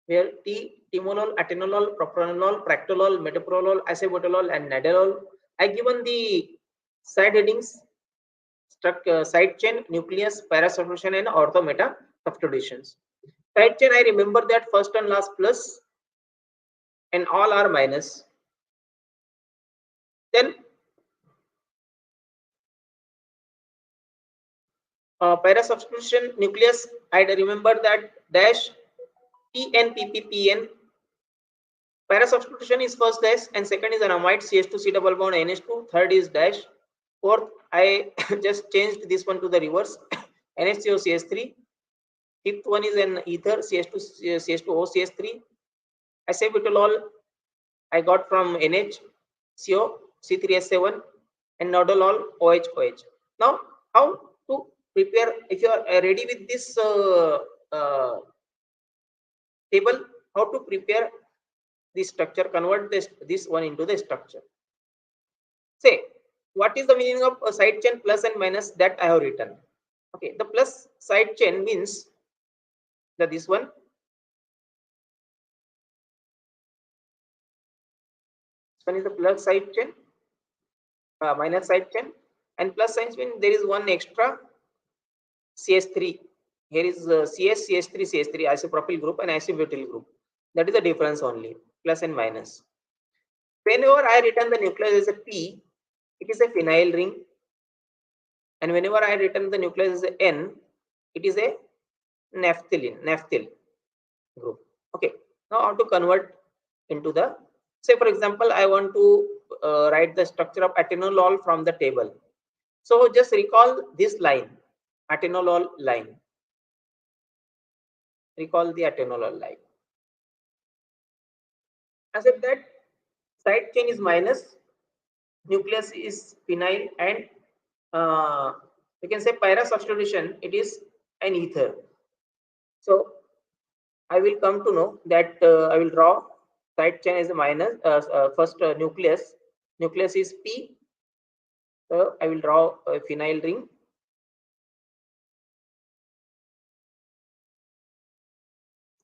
where timolol, atenolol, propranolol, practolol, metoprolol, acebutolol, and nadolol. I given the side headings: side chain, nucleus, para substitution, and ortho meta substitutions. Side chain, I remember that first and last plus, and all are minus. Then para substitution nucleus, I remember that dash PN. Para substitution is first dash, and second is an amide CH2 C double bond NH2. Third is dash. Fourth, I just changed this one to the reverse, NHCO CH3. Fifth one is an ether CH2 CH2O CH3. Acebutolol I got from NHCO C3H7, and nodolol OH. Now, how to prepare? If you are ready with this table, how to prepare this structure, convert this one into the structure. Say, what is the meaning of a side chain plus and minus, that I have written. Okay, the plus side chain means that this one is the plus side chain, minus side chain, and plus side chain there is one extra CH3. Here is CH3 isopropyl group and isobutyl group. That is the difference only, plus and minus. Whenever I written the nucleus as a P, it is a phenyl ring, and whenever I written the nucleus as a N, it is a naphthyl group. Okay, now how to convert into the, say for example, I want to write the structure of atenolol from the table. So just recall this line, atenolol line. Recall the atenolol line. I said that side chain is minus, nucleus is phenyl, and you can say para substitution, it is an ether. So I will come to know that I will draw side chain as a minus, first nucleus is P. So I will draw a phenyl ring.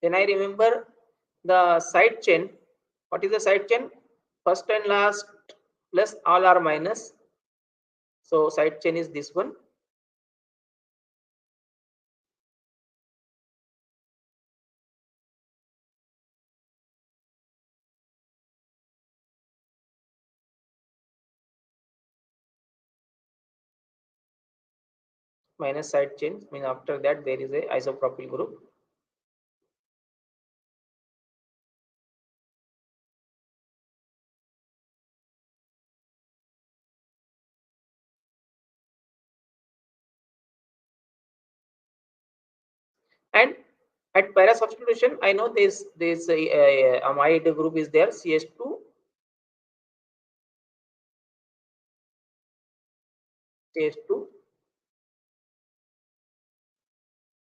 Then I remember the side chain. What is the side chain? First and last plus all are minus. So side chain is this one. Minus side chain means after that there is a isopropyl group. And at para substitution, I know this amide group is there, CH2, CH2,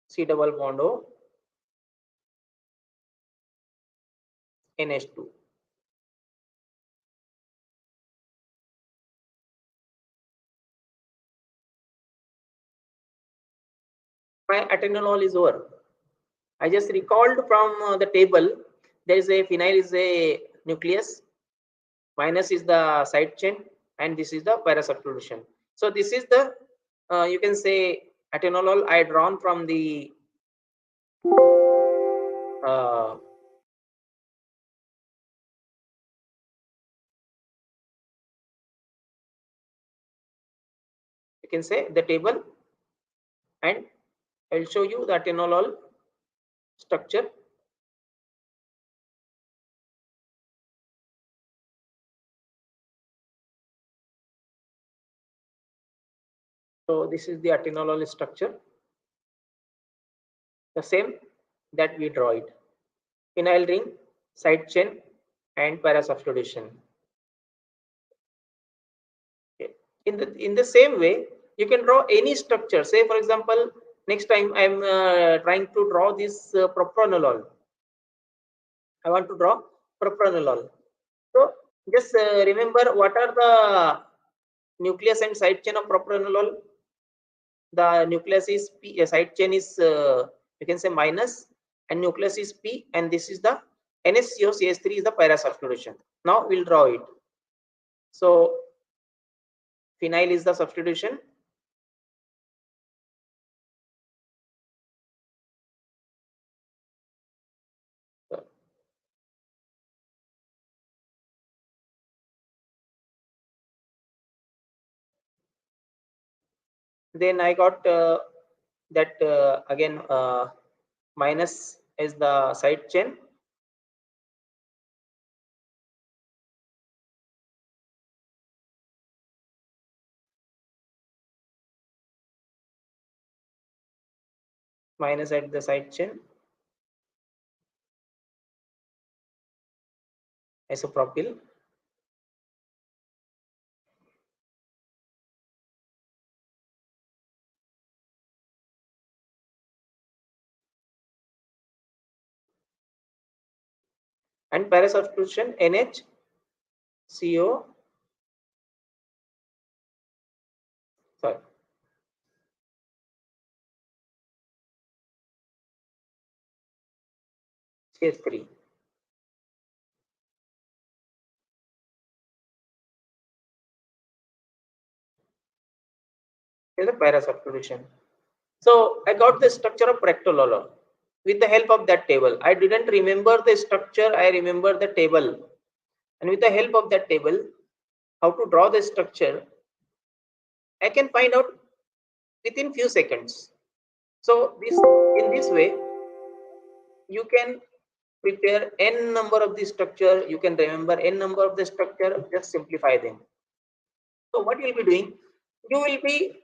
C double bond O, NH2. My atenolol is over. I just recalled from the table, there is a phenyl is a nucleus, minus is the side chain, and this is the para substitution. So this is the, you can say, atenolol I drawn from the uh, you can say the table, and I will show you the atenolol structure. So this is the atenolol structure, the same that we draw it. Phenyl ring, side chain, and para substitution. Okay. In the same way, you can draw any structure. Say for example, next time I am trying to draw this propranolol. I want to draw propranolol. So just remember what are the nucleus and side chain of propranolol. The nucleus is P, side chain is you can say minus, and nucleus is P, and this is the NHCOCH3 is the para substitution. Now we'll draw it. So phenyl is the substitution. Then I got that again minus is the side chain, minus at the side chain, isopropyl, and para substitution NHCO, sorry, CH3 is the para substitution. So I got the structure of practolol with the help of that table. I didn't remember the structure, I remember the table. And with the help of that table, how to draw the structure, I can find out within few seconds. So this, in this way, you can prepare n number of the structure, you can remember n number of the structure, just simplify them. So what you will be doing, you will be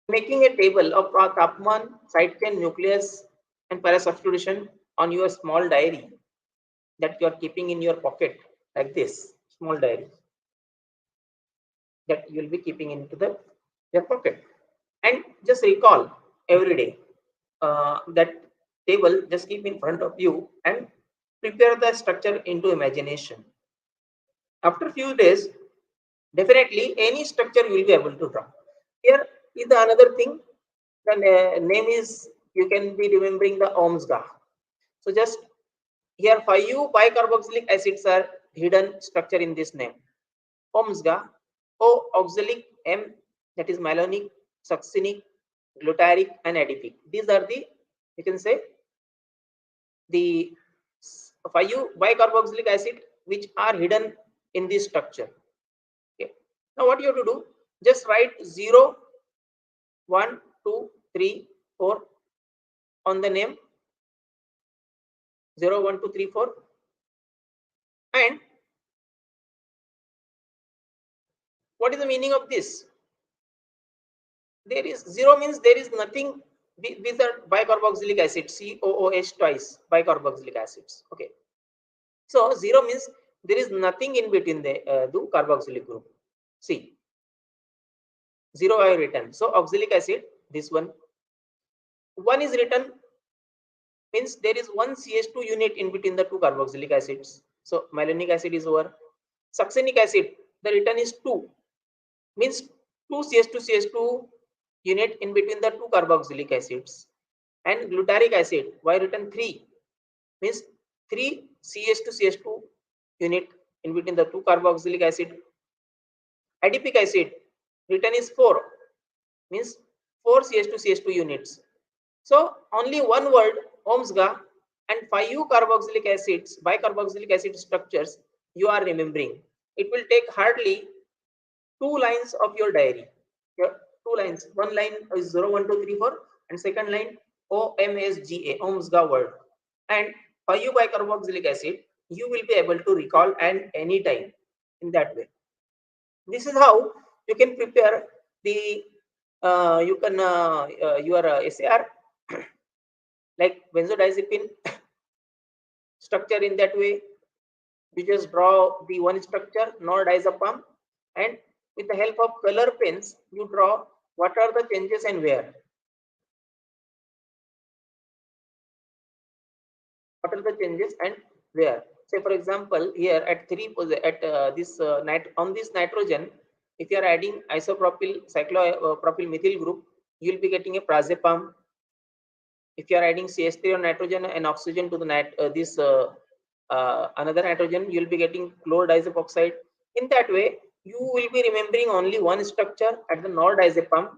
making a table of Tapman, side chain, nucleus, and para substitution on your small diary that you are keeping in your pocket, like this small diary that you will be keeping into your pocket, and just recall every day that table. Just keep in front of you and prepare the structure into imagination. After few days, definitely any structure you will be able to draw. Here is the another thing. The name is, you can be remembering the Ohm's law. So just here 5 bicarboxylic acids are hidden structure in this name. OMSGA, O oxalic, M that is malonic, succinic, glutaric, and adipic. These are the, you can say, the 5 bicarboxylic acid which are hidden in this structure. Okay. Now what you have to do, just write 0, 1, 2, 3, 4 on the name 0, 1, 2, 3, 4, and what is the meaning of this? There is 0 means there is nothing. These are bicarboxylic acid, COOH twice bicarboxylic acids. Okay. So 0 means there is nothing in between the carboxylic group. See, 0 I have written. So oxalic acid, this one. 1 is written means there is one CH2 unit in between the two carboxylic acids. So malonic acid is over. Succinic acid, the written is 2 means 2 CH2 unit in between the two carboxylic acids. And glutaric acid, why written 3 means 3 CH2 unit in between the two carboxylic acid. Adipic acid, written is 4 means 4 CH2 units. So only one word, OMSGA, and 5 carboxylic acids, bicarboxylic acid structures you are remembering. It will take hardly 2 lines of your diary. Here, 2 lines. One line is 0, 1, 2, 3, 4, and second line OMSGA, OMSGA word. And 5 bicarboxylic acid, you will be able to recall and any time in that way. This is how you can prepare the your SAR like benzodiazepine structure in that way. You just draw the one structure, non-diazepam, and with the help of color pens, you draw what are the changes and where. What are the changes and where? Say for example, here at this on this nitrogen, if you are adding isopropyl propyl methyl group, you will be getting a prazepam. If you are adding CH3 or nitrogen and oxygen to the another nitrogen, you will be getting chlorodiazepoxide. In that way, you will be remembering only one structure at the nord-diazepam,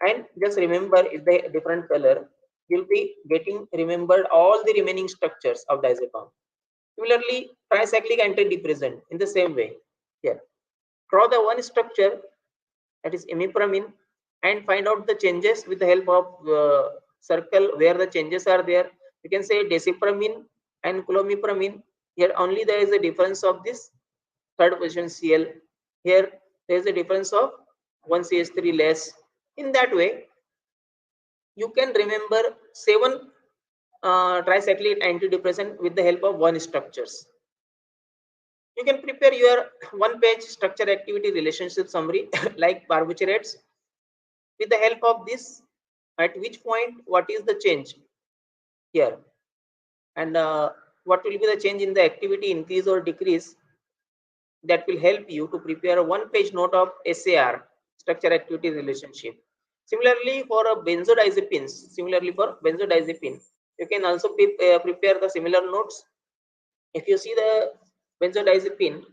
and just remember is the different color. You'll be getting remembered all the remaining structures of diazepam. Similarly, tricyclic antidepressant in the same way. Here, draw the one structure that is imipramine and find out the changes with the help of circle where the changes are there. You can say desipramine and clomipramine. Here only there is a difference of this third position Cl. Here there is a difference of 1 CH3 less. In that way, you can remember 7 tricyclic antidepressant with the help of one structures. You can prepare your one-page structure activity relationship summary like barbiturates with the help of this. At which point, what is the change here, and what will be the change in the activity, increase or decrease, that will help you to prepare a one-page note of SAR, structure activity relationship. Similarly, for benzodiazepine, you can also prepare the similar notes. If you see the benzodiazepine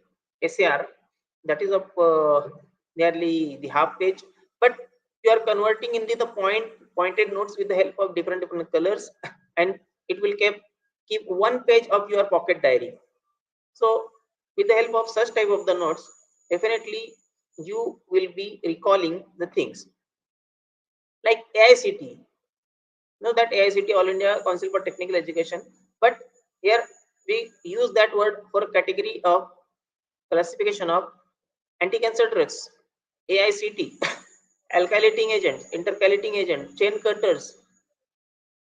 SAR, that is of nearly the half page, but you are converting into the pointed notes with the help of different colors, and it will keep one page of your pocket diary. So with the help of such type of the notes, definitely you will be recalling the things like AICT. Know that AICT, All India Council for Technical Education, but here we use that word for category of classification of anti-cancer drugs. AICT, alkylating agents, intercalating agent, chain cutters,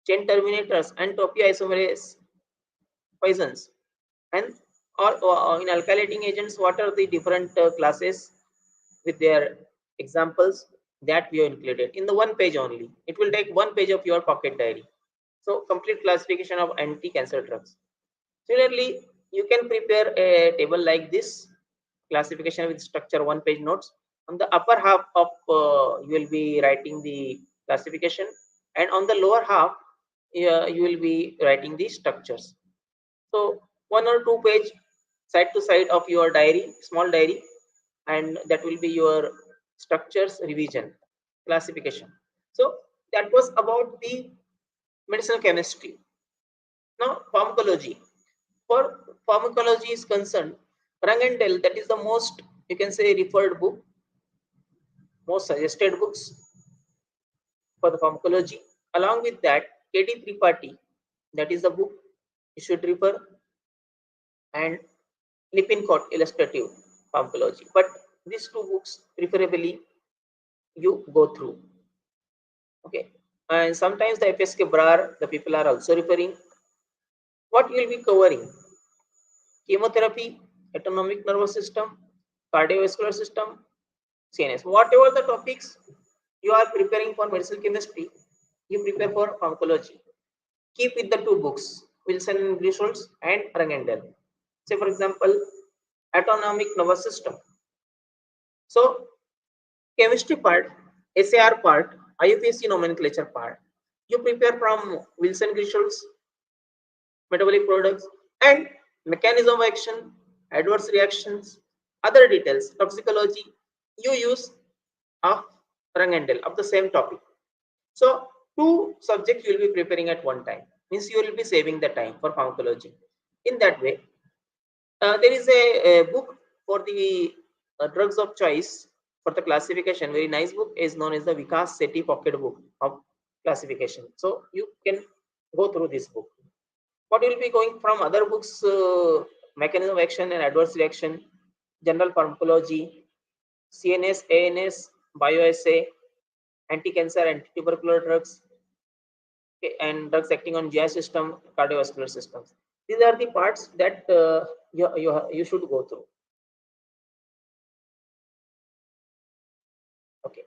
chain terminators, and topoisomerase poisons. And or in alkylating agents, what are the different classes with their examples that we have included in the one page only. It will take one page of your pocket diary. So complete classification of anti-cancer drugs. Similarly, you can prepare a table like this, classification with structure one page notes. On the upper half of you will be writing the classification, and on the lower half you will be writing the structures. So 1 or 2 page side to side of your diary, small diary, and that will be your structures revision, classification. So that was about the medicinal chemistry. Now pharmacology. For pharmacology is concerned, Rangendel, that is the most, you can say, referred book, most suggested books for the pharmacology. Along with that, KD Tripathi, that is the book you should refer, and Lippincott Illustrative Pharmacology. But these two books preferably you go through. Okay. And sometimes the FSK BRAR, the people are also referring. What you will be covering? Chemotherapy, autonomic nervous system, cardiovascular system, CNS. Whatever the topics you are preparing for medicinal chemistry, you prepare for pharmacology. Keep with the two books, Wilson and Grisholds and Rangendel. Say for example, autonomic nervous system. So chemistry part, SAR part, IUPAC nomenclature part, you prepare from Wilson Grisholds, metabolic products, and mechanism of action, adverse reactions, other details, toxicology, you use of Rangendel of the same topic. So two subjects you will be preparing at one time. Means you will be saving the time for pharmacology. In that way, there is a book for the drugs of choice for the classification. Very nice book is known as the Vikas Sethi Pocket Book of classification. So you can go through this book. What will be going from other books? Mechanism of action and adverse reaction, general pharmacology, CNS, ANS, bioassay, anti-cancer, anti-tubercular drugs, okay, and drugs acting on GI system, cardiovascular systems. These are the parts that you should go through. Okay.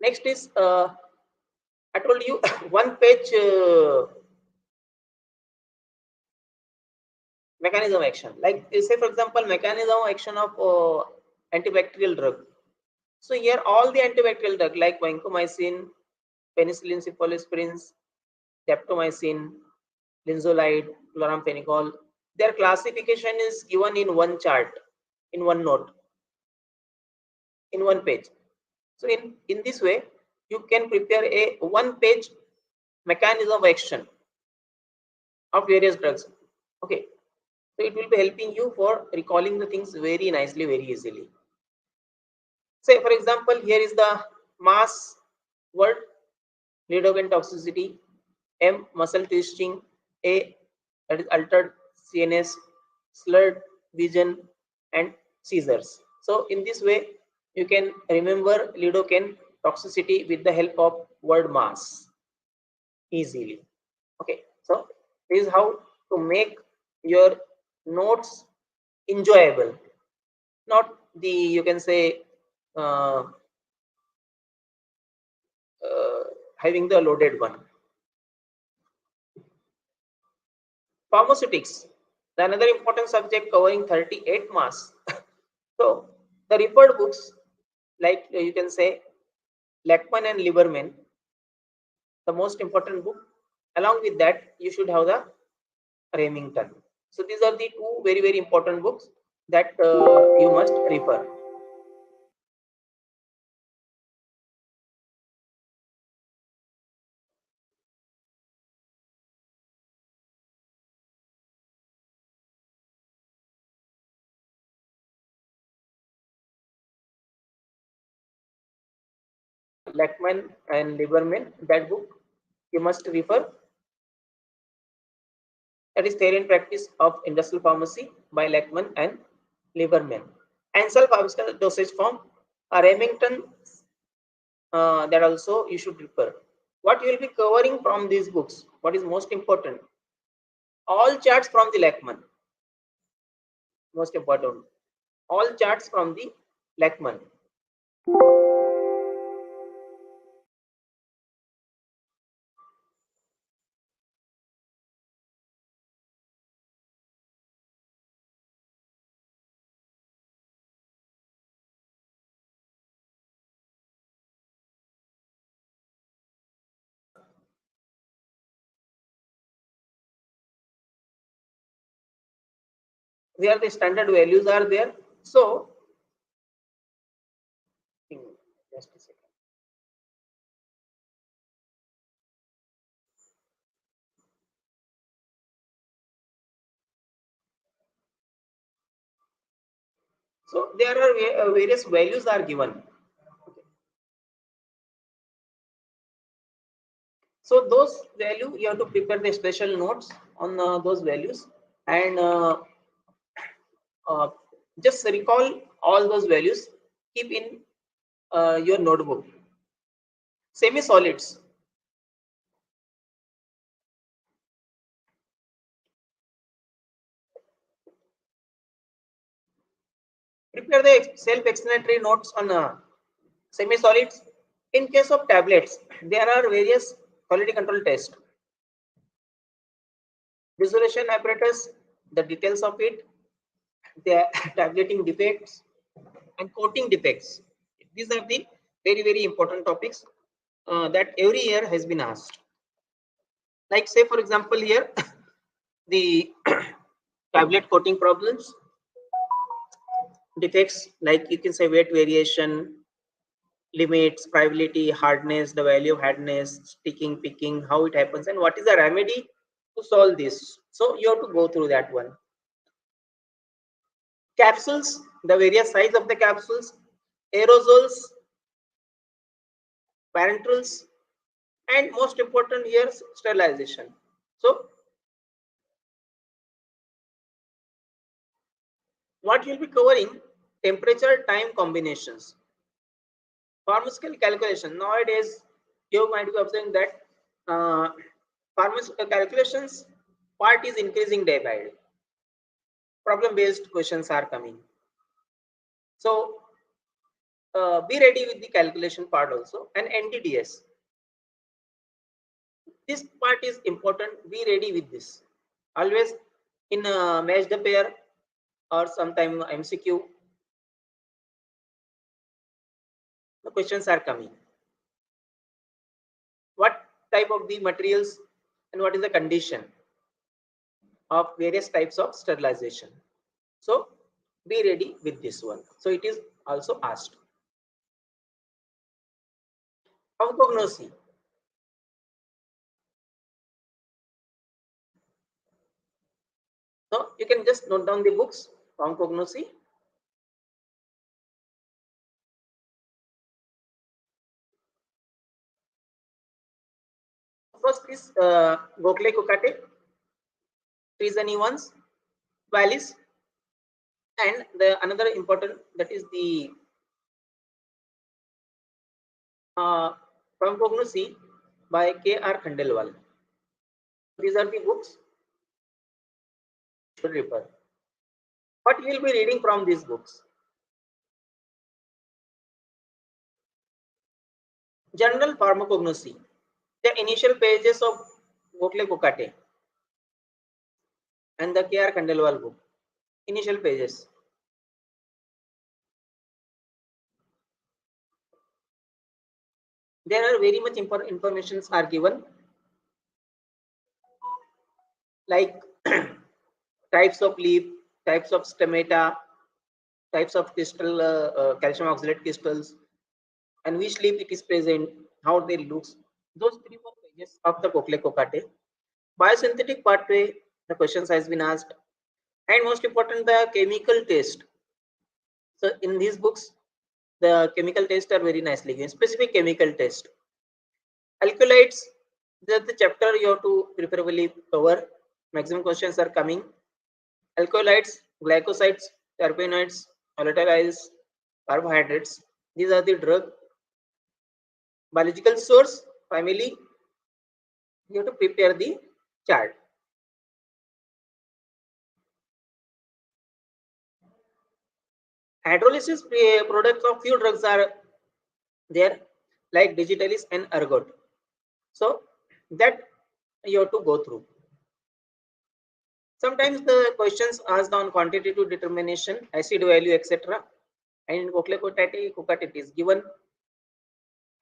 Next is I told you one page mechanism action. Like say for example, mechanism action of antibacterial drug. So here all the antibacterial drug like vancomycin, penicillin, cephalosporins, daptomycin, linzolide, chloramphenicol, their classification is given in one chart, in one note, in one page. So in this way, you can prepare a one page mechanism of action of various drugs. Okay. So it will be helping you for recalling the things very nicely, very easily. Say for example, here is the mass word, lidocaine toxicity, M muscle twisting, A that is altered CNS, slurred vision, and seizures. So in this way, you can remember lidocaine toxicity with the help of word mass easily. Okay, so this is how to make your notes enjoyable, not the, you can say, uh, uh, having the loaded one. Pharmaceutics, the another important subject covering 38 marks. So the referred books, like you can say Lackman and Lieberman, the most important book. Along with that, you should have the Remington. So these are the two very very important books that you must refer. Lackman and Lieberman, that book you must refer. That is Theory and Practice of Industrial Pharmacy by Lackman and Lieberman. And self-pharmaceutical dosage form, Remington, that also you should refer. What you will be covering from these books? What is most important? All charts from the Lackman. Most important. All charts from the Lackman. where the standard values are there. So just a second. So there are various values are given. So those value you have to prepare the special notes on those values, and uh, just recall all those values. Keep in your notebook. Semi-solids. Prepare the self-explanatory notes on semi-solids. In case of tablets, there are various quality control tests. Dissolution apparatus, the details of it, the tableting defects, and coating defects. These are the very important topics that every year has been asked. Like say for example here, the tablet coating problems, defects like you can say weight variation, limits, friability, hardness, the value of hardness, sticking, picking, how it happens, and what is the remedy to solve this. So you have to go through that one. Capsules, the various size of the capsules, aerosols, parenterals, and most important here, sterilization. So what you'll be covering, temperature time combinations, pharmaceutical calculation. Nowadays, you might be observing that pharmaceutical calculations part is increasing day by day. Problem-based questions are coming. So be ready with the calculation part also, and NTDS. This part is important. Be ready with this. Always in match the pair or sometime MCQ, the questions are coming. What type of the materials and what is the condition of various types of sterilization? So be ready with this one. So it is also asked. Pharmacognosy. So you can just note down the books. Pharmacognosy. First is Gokhale Kokate, Treason Evans, Wallis, and the another important, that is the Pharmacognosy by K.R. Khandelwal. These are the books you should refer. What you will be reading from these books? General Pharmacognosy, the initial pages of Gokhale Kokate and the K.R. Khandelwal book. Initial pages. There are very much informations are given, like types of leaf, types of stomata, types of crystal, calcium oxalate crystals, and which leaf it is present, how they looks. Those 3-4 pages of the Gokhale Kokate. Biosynthetic pathway, the questions has been asked, and most important, the chemical test. So in these books, the chemical tests are very nicely given. Specific chemical test. Alkaloids, that's the chapter you have to preferably cover. Maximum questions are coming. Alkaloids, glycosides, terpenoids, volatiles, carbohydrates. These are the drug. Biological source, family. You have to prepare the chart. Hydrolysis products of few drugs are there, like digitalis and ergot. So that you have to go through. Sometimes the questions asked on quantitative determination, acid value, etc. And in Gokhale Kokate it is given,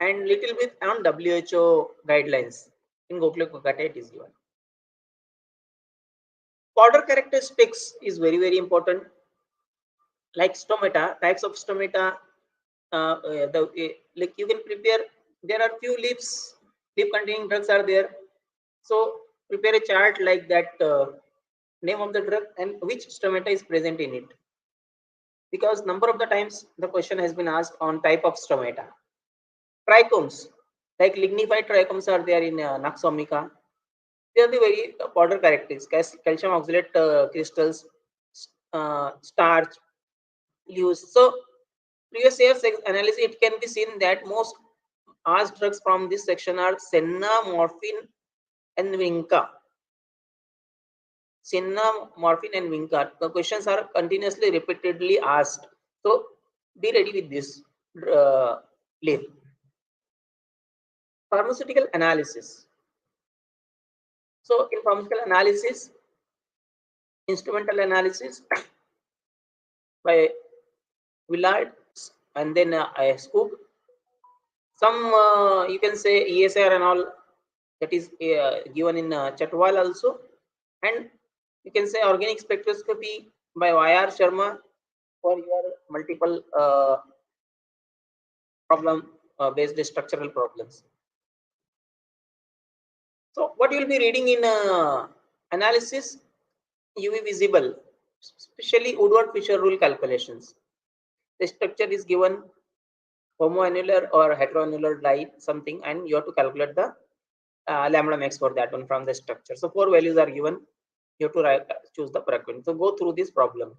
and little bit on WHO guidelines. In Gokhale Kokate it is given. Powder characteristics is very, very important. Like stomata, types of stomata, like you can prepare, there are few leaf containing drugs are there. So prepare a chart like that, name of the drug and which stomata is present in it. Because number of the times the question has been asked on type of stomata. Trichomes, like lignified trichomes are there in Naxomica. They are the very powder characteristics, calcium oxalate crystals, starch, use. So previous year's analysis, it can be seen that most asked drugs from this section are senna, morphine, and vinca. Senna, morphine, and vinca. The questions are continuously, repeatedly asked. So be ready with this leaf. Pharmaceutical analysis. So in pharmaceutical analysis, instrumental analysis by Willard and then Scoop. Some you can say ESR and all, that is given in Chatwal also, and you can say organic spectroscopy by Y.R. Sharma for your multiple problem based structural problems. So what you will be reading in analysis, UV visible, especially Woodward-Fisher rule calculations. The structure is given homoannular or heteroannular dye something, and you have to calculate the lambda max for that one from the structure. So 4 values are given. You have to choose the correct one. So go through this problem.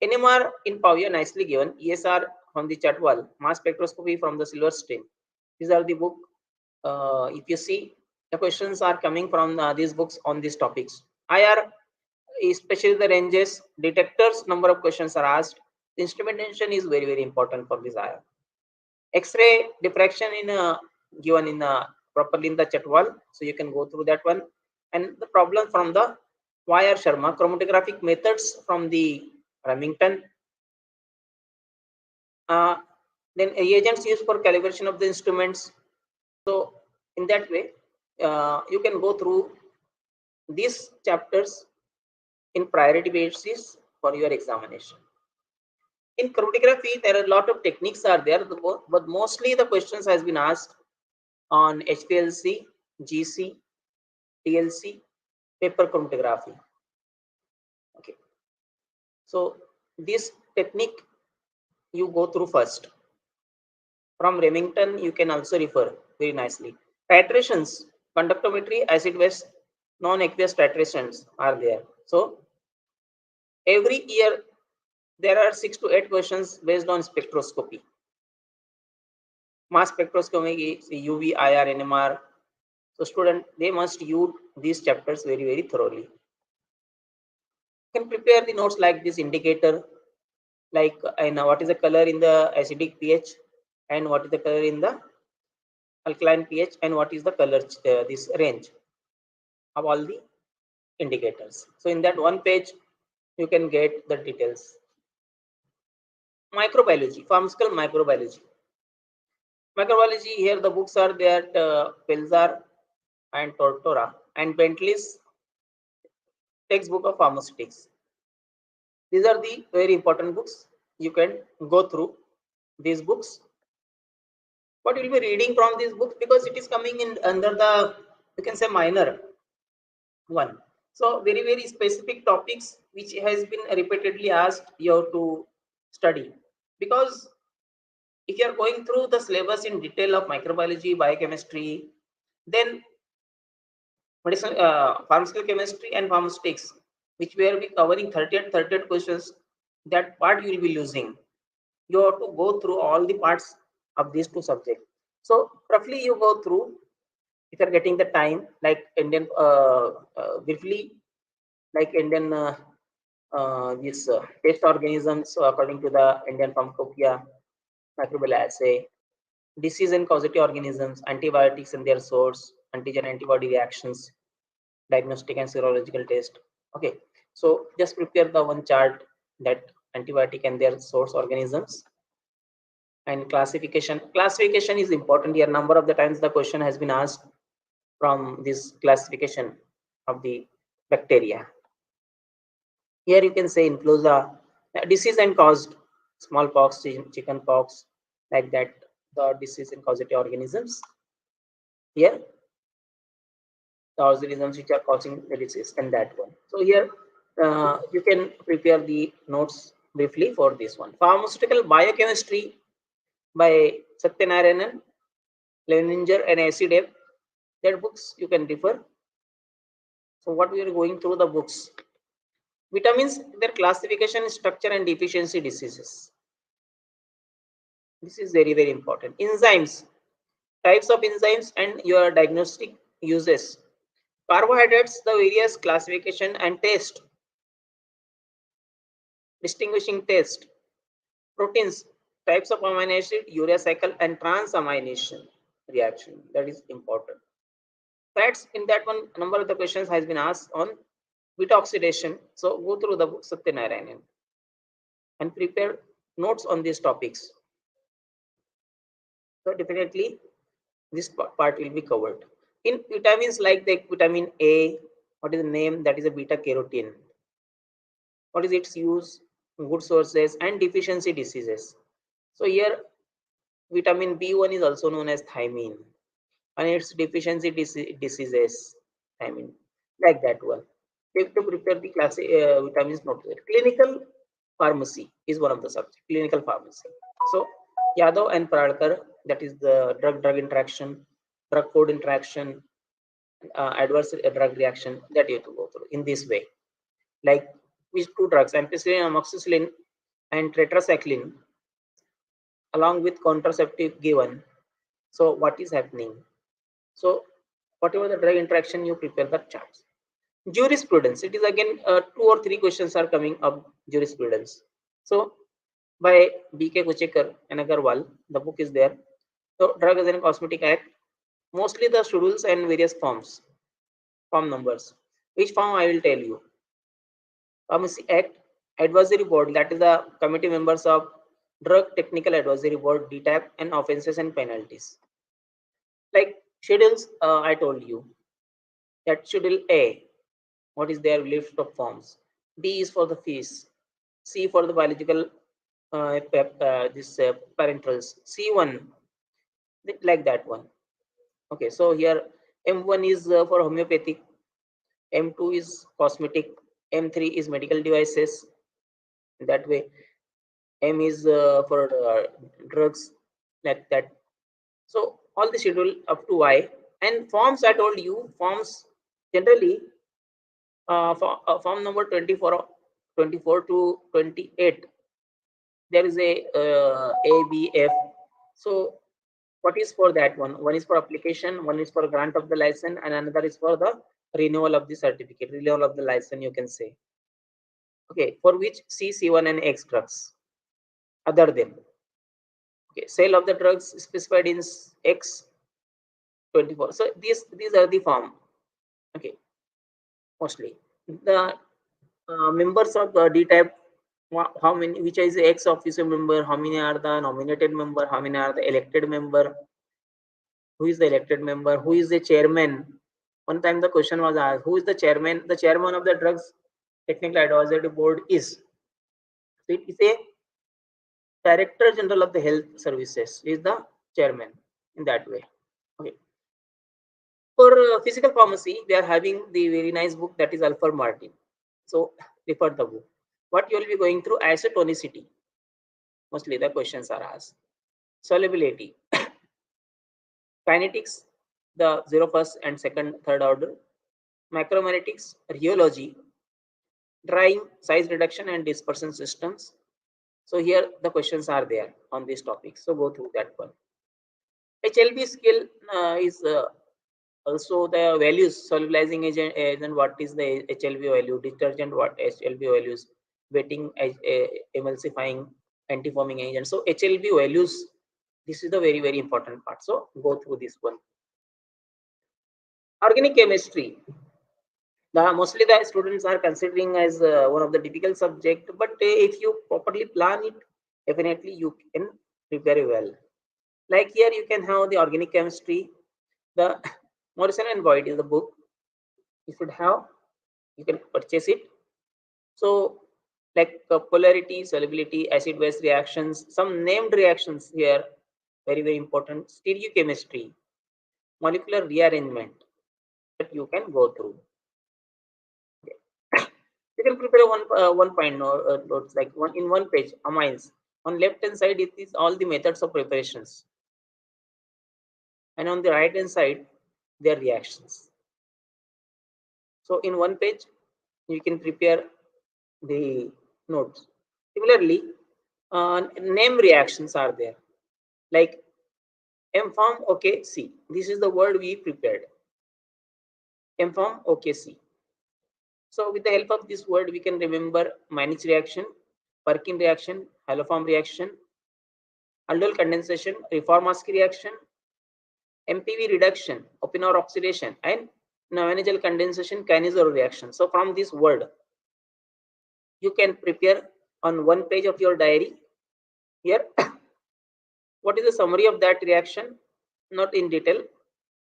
NMR in Pavia nicely given. ESR on the chat wall. Mass spectroscopy from the silver stream. These are the book. If you see, the questions are coming from these books on these topics. IR, especially the ranges, detectors, number of questions are asked. The instrumentation is very, very important for this IR. X-ray diffraction in given in properly in the chat wall, so you can go through that one. And the problem from the Y.R. Sharma, chromatographic methods from the Remington. Then reagents used for calibration of the instruments. So in that way, you can go through these chapters in priority basis for your examination. In chromatography, there are a lot of techniques are there, but mostly the questions has been asked on HPLC, GC, TLC, paper chromatography. Okay. So this technique you go through first. From Remington, you can also refer very nicely. Titrations, conductometry, acid-base, non-aqueous titrations are there. So every year there are 6 to 8 questions based on spectroscopy. Mass spectroscopy, UV, IR, NMR. So student, they must use these chapters very, very thoroughly. You can prepare the notes like this indicator, like what is the color in the acidic pH and what is the color in the alkaline pH and what is the color this range of all the indicators. So in that one page, you can get the details. Microbiology, pharmaceutical microbiology. Microbiology, here the books are there, Pelzar and Tortora and Bentley's textbook of pharmaceutics. These are the very important books. You can go through these books. What you'll be reading from these books, because it is coming in under the, you can say, minor one. So very, very specific topics which has been repeatedly asked you have to study. Because if you are going through the syllabus in detail of microbiology, biochemistry, then medicinal, pharmaceutical chemistry and pharmaceutics, which we will be covering 30 questions, that part you will be losing. You have to go through all the parts of these two subjects. So roughly you go through, if you're getting the time, like Indian, briefly, like Indian these test organisms, so according to the Indian Pharmacopoeia, microbial assay, disease and causative organisms, antibiotics and their source, antigen antibody reactions, diagnostic and serological test. Okay, so just prepare the one chart, that antibiotic and their source organisms. And classification is important here. Number of the times the question has been asked from this classification of the bacteria. Here you can say influenza, disease and caused smallpox, chicken pox, like that, the disease and causative organisms. Here the organisms which are causing the disease, and that one. So here you can prepare the notes briefly for this one. Pharmaceutical biochemistry by Satyanarayanan, Leninger and Acidev. Their books you can refer. So what we are going through the books. Vitamins, their classification, structure and deficiency diseases. This is very, very important. Enzymes, types of enzymes and your diagnostic uses. Carbohydrates, the various classification and taste, distinguishing taste. Proteins, types of amino acid, urea cycle and transamination reaction. That is important. Fats, in that one, a number of the questions has been asked on beta oxidation. So go through the book Satyanarayanan and prepare notes on these topics. So definitely this part will be covered. In vitamins like the vitamin A, what is the name? That is a beta carotene. What is its use? Good sources and deficiency diseases. So here vitamin B1 is also known as thiamine, and its deficiency diseases, thiamine, like that one. They have to prepare the class vitamins not there. Clinical pharmacy is one of the subjects. Clinical pharmacy. So Yadav and Pradkar, that is the drug-drug interaction, drug-code interaction, adverse drug reaction, that you have to go through in this way. Like which two drugs, ampicillin, amoxicillin, and tetracycline, along with contraceptive given. So what is happening? So whatever the drug interaction, you prepare the charts. Jurisprudence, it is again 2 or 3 questions are coming up. Jurisprudence. So by B.K. Kuchekar and Agarwal, the book is there. So Drug as and Cosmetic Act, mostly the schedules and various forms, form numbers. Which form I will tell you. Pharmacy Act, Advisory Board, that is the committee members of Drug Technical Advisory Board, DTAP, and offenses and penalties. Like schedules, I told you that schedule A, what is their list of forms? D is for the fees. C for the biological parenterals. C1, like that one. Okay, so here M1 is for homeopathic, M2 is cosmetic, M3 is medical devices. That way, M is for drugs, like that. So all the schedule up to Y, and forms I told you, forms generally form number 24 to 28, there is a ABF. So what is for that one? One is for application, one is for grant of the license, and another is for the renewal of the certificate, renewal of the license, you can say. Okay, for which C1 and X drugs, other than. Okay, sale of the drugs specified in X24. So these are the form. Okay, mostly the members of D type, how many, which is the ex officio member, how many are the nominated member, how many are the elected member, who is the elected member, who is the chairman. One time the question was asked, who is the chairman? The chairman of the drugs technical advisory board is, so it is a director general of the health services is the chairman, in that way. Okay, for physical pharmacy we are having the very nice book, that is Alfred Martin. So refer the book. What you will be going through, isotonicity, mostly the questions are asked. Solubility, kinetics, the zero, first and second, third order. Macrokinetics, rheology, drying, size reduction and dispersion systems. So here the questions are there on this topic. So go through that one. HLB skill is also the values, solubilizing agent, and what is the HLB value, detergent, what HLB values, wetting, emulsifying, antifoaming agent. So HLB values, this is the very, very important part. So go through this one. Organic chemistry, the mostly the students are considering as one of the difficult subject, but if you properly plan it, definitely you can prepare well. Like here you can have the organic chemistry, the Morrison and Boyd is the book. You should have, you can purchase it. So like polarity, solubility, acid-base reactions, some named reactions here, very, very important, stereochemistry, molecular rearrangement that you can go through. You can prepare one point notes like one page amines. On left hand side, it is all the methods of preparations, and on the right hand side, their reactions. So in one page, you can prepare the notes. Similarly, name reactions are there, like M-form OKC. This is the word we prepared. M-form OKC. So with the help of this word, we can remember Mannich reaction, Perkin reaction, haloform reaction, aldol condensation, Reformatsky reaction, MPV reduction, Oppenauer oxidation, and Navier condensation kinesol reaction. So from this word, you can prepare on one page of your diary. Here, what is the summary of that reaction? Not in detail,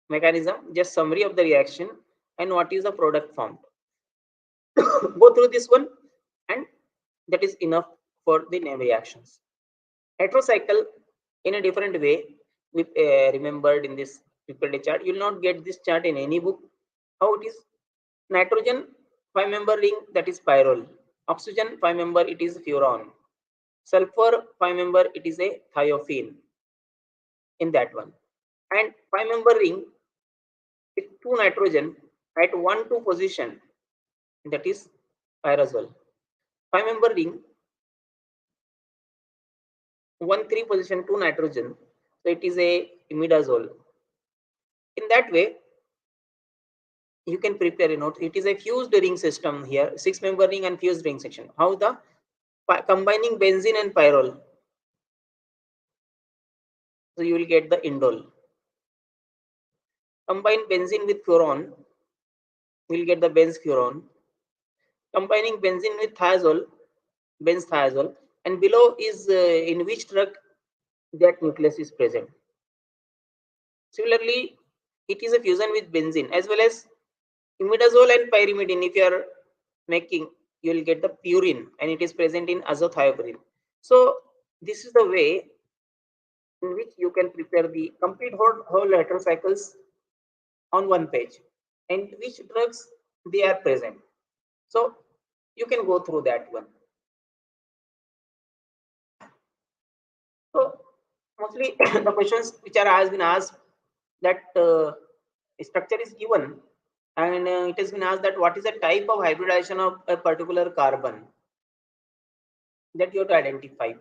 mechanism, just summary of the reaction and what is the product formed. Go through this one, and that is enough for the name reactions. Heterocycle in a different way, we remembered in this Wikipedia chart. You will not get this chart in any book. How it is? Nitrogen 5-member ring, that is pyrrole. Oxygen 5-member, it is furan. Sulfur 5-member, it is a thiophene in that one. And 5-member ring with 2 nitrogen at 1,2 position, that is pyrazole. 5-member ring 1,3 position 2 nitrogen, so it is a imidazole. In that way, you can prepare a note. It is a fused ring system here, 6-member ring and fused ring section. How the combining benzene and pyrrole, so you will get the indole. Combine benzene with furan, you will get the benzfuran. Combining benzene with thiazole, benzthiazole, and below is in which drug that nucleus is present. Similarly, it is a fusion with benzene as well as imidazole and pyrimidine. If you are making, you will get the purine, and it is present in azothioprine. So this is the way in which you can prepare the complete whole heterocycles on one page, and which drugs they are present. So you can go through that one. So mostly the questions which are has been asked, that structure is given, and it has been asked that what is the type of hybridization of a particular carbon, that you have to identify.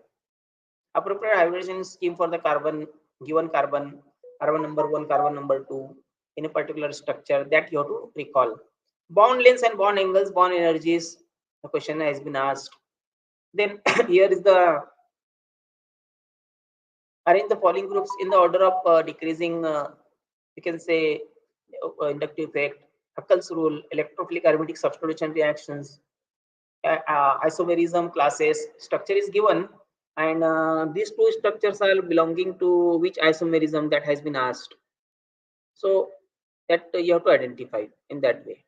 Appropriate hybridization scheme for the carbon, given carbon, carbon number 1, carbon number 2 in a particular structure, that you have to recall. Bond lengths and bond angles, bond energies, the question has been asked. Then here is the arrange the following groups in the order of decreasing, you can say, inductive effect, Huckel's rule, electrophilic aromatic substitution reactions, isomerism classes. Structure is given, and these two structures are belonging to which isomerism, that has been asked. So that you have to identify in that way.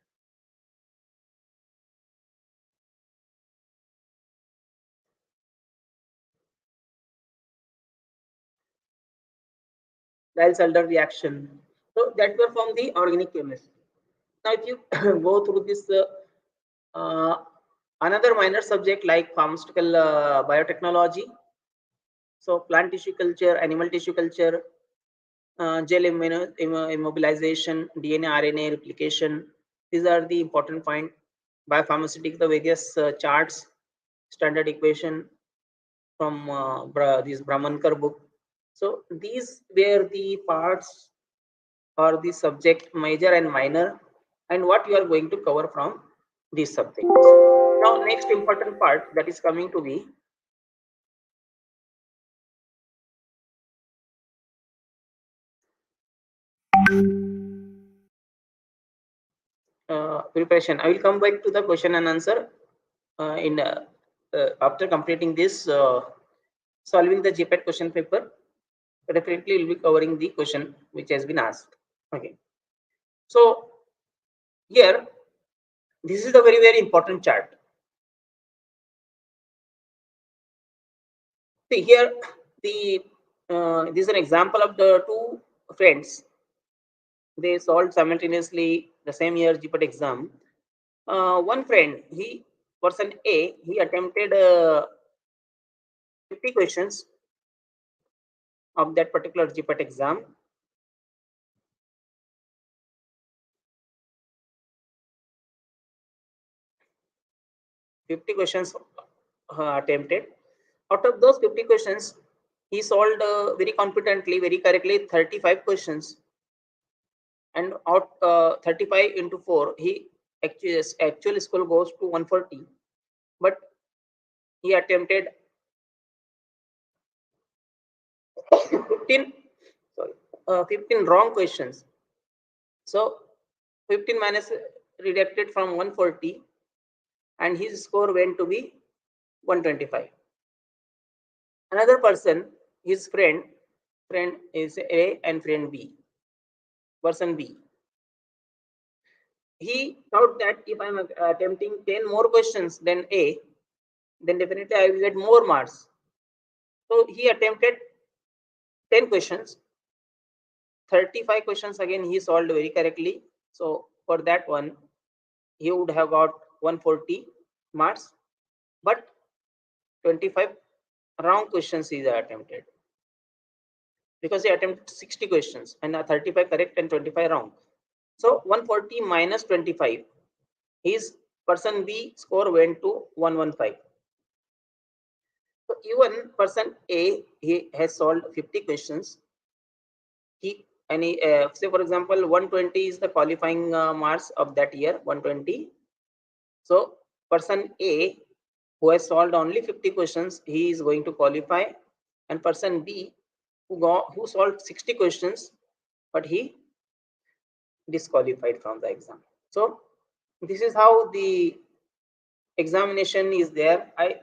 Diels-Alder reaction. So that were from the organic chemistry. Now, if you go through this uh, another minor subject like pharmaceutical biotechnology, so plant tissue culture, animal tissue culture, gel immobilization, DNA, RNA replication. These are the important point. Biopharmaceutics, the various charts, standard equation from this Brahmankar book. So these were the parts or the subject major and minor, and what you are going to cover from these subjects. Now, next important part that is coming to be preparation. I will come back to the question and answer in after completing this solving the GPAT question paper. Definitely will be covering the question which has been asked. Okay. So here, this is a very, very important chart. See here, this is an example of the two friends. They solved simultaneously the same year GPAT exam. One friend, person A, he attempted 50 questions of that particular GPAT exam. Questions attempted. Out of those 50 questions, he solved very competently, very correctly 35 questions. And out 35 into 4, he actual score goes to 140. But he attempted 15, 15 wrong questions. So 15 minus reducted from 140, and his score went to be 125. Another person, his friend is A and friend B, person B. He thought that if I'm attempting 10 more questions than A, then definitely I will get more marks. So he attempted 10 questions, 35 questions again he solved very correctly. So for that one, he would have got 140 marks, but 25 wrong questions he attempted, because he attempted 60 questions and 35 correct and 25 wrong. So 140 minus 25, his person B score went to 115. So even person A, he has solved 50 questions. Say for example 120 is the qualifying marks of that year, 120. So person A, who has solved only 50 questions, he is going to qualify, and person B, who solved 60 questions, but he disqualified from the exam. So this is how the examination is there. I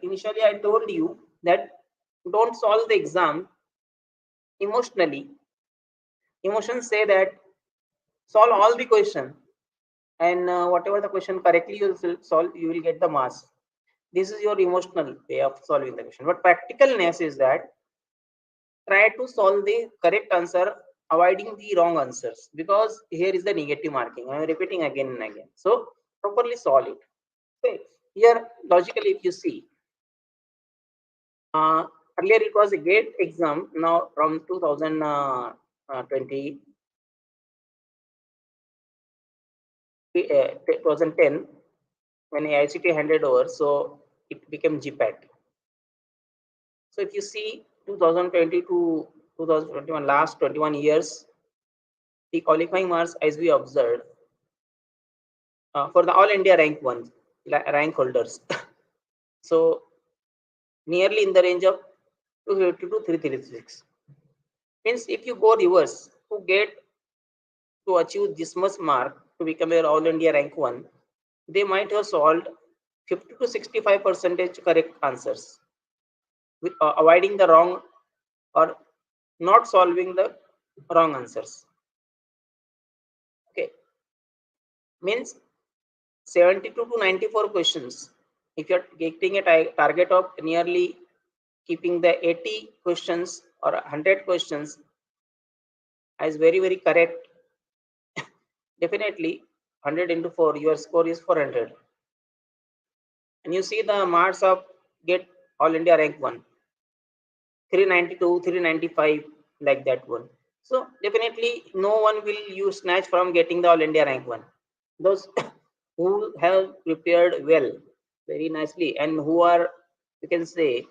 told you that don't solve the exam emotionally. Emotions say that solve all the question, and whatever the question correctly you will solve, you will get the marks. This is your emotional way of solving the question. But practicalness is that try to solve the correct answer, avoiding the wrong answers, because here is the negative marking. I am repeating again and again. So properly solve it. Okay. Here logically, if you see, uh, earlier it was a GATE exam. Now from 2020, 2010, when ICT handed over, so it became GPAT. So if you see 2020 to 2021, last 21 years, the qualifying marks, as we observed, for the all India rank holders, so nearly in the range of 250 to 336. Means if you go reverse, to get to achieve this much mark to become a all India rank 1, they might have solved 50 to 65% correct answers, with avoiding the wrong or not solving the wrong answers. Okay, means 72 to 94 questions. If you're getting a target of nearly keeping the 80 questions or 100 questions as very, very correct, definitely 100 into 4, your score is 400. And you see the marks of get all India rank 1, 392, 395, like that one. So definitely no one will you snatch from getting the all India rank 1. Those who have prepared well, very nicely, and who are, you can say,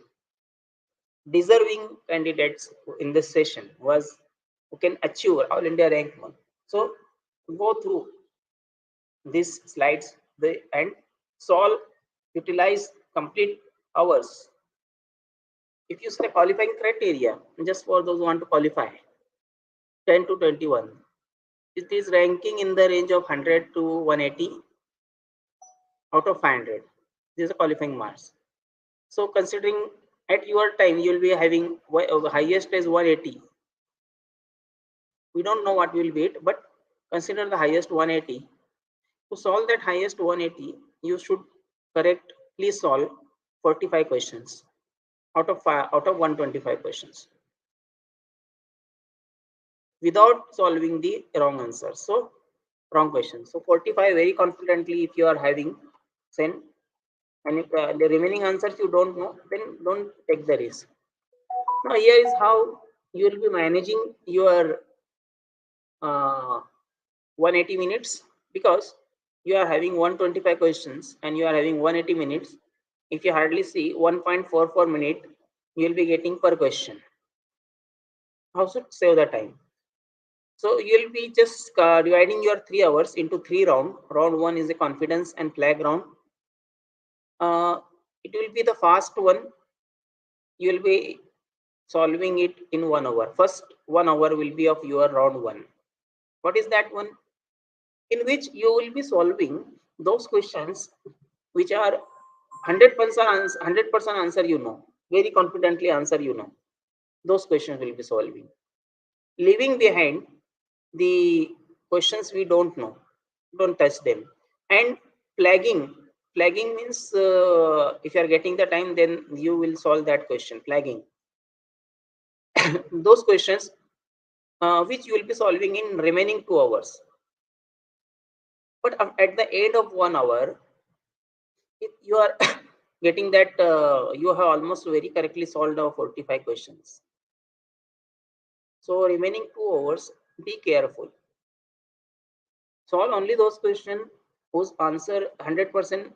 deserving candidates in this session, was who can achieve all India rank 1. So go through these slides and solve, utilize complete hours. If you say qualifying criteria, just for those who want to qualify, 10 to 21, it is ranking in the range of 100 to 180 out of 500. This is the qualifying marks. So considering at your time you will be having highest is 180. We don't know what will be it, but consider the highest 180. To solve that highest 180, you should correctly solve 45 questions out of 125 questions without solving the wrong answer. So wrong question. So 45 very confidently if you are having send, and if the remaining answers you don't know, then don't take the risk. Now here is how you will be managing your 180 minutes, because you are having 125 questions and you are having 180 minutes. If you hardly see 1.44 minute, you will be getting per question. How should save the time? So you'll be just dividing your 3 hours into 3 rounds. Round one is a confidence and flag round. It will be the fast one. You will be solving it in 1 hour. First 1 hour will be of your round one. What is that one? In which you will be solving those questions which are 100% answer you know, very confidently answer you know. Those questions will be solving, leaving behind the questions we don't know, don't touch them. And flagging means if you are getting the time, then you will solve that question. Flagging those questions which you will be solving in remaining 2 hours. But at the end of 1 hour, if you are getting that you have almost very correctly solved our 45 questions. So remaining 2 hours, be careful. Solve only those questions whose answer 100%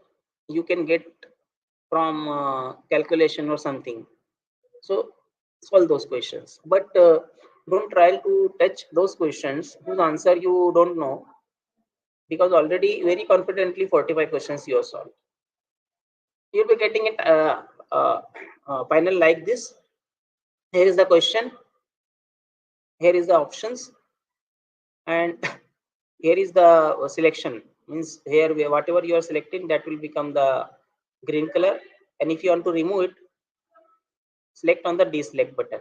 you can get from calculation or something. So solve those questions, but don't try to touch those questions whose answer you don't know, because already very confidently 45 questions you have solved. You'll be getting it final like this. Here is the question, here is the options, and here is the selection. Means here whatever you are selecting, that will become the green color, and if you want to remove it, select on the deselect button.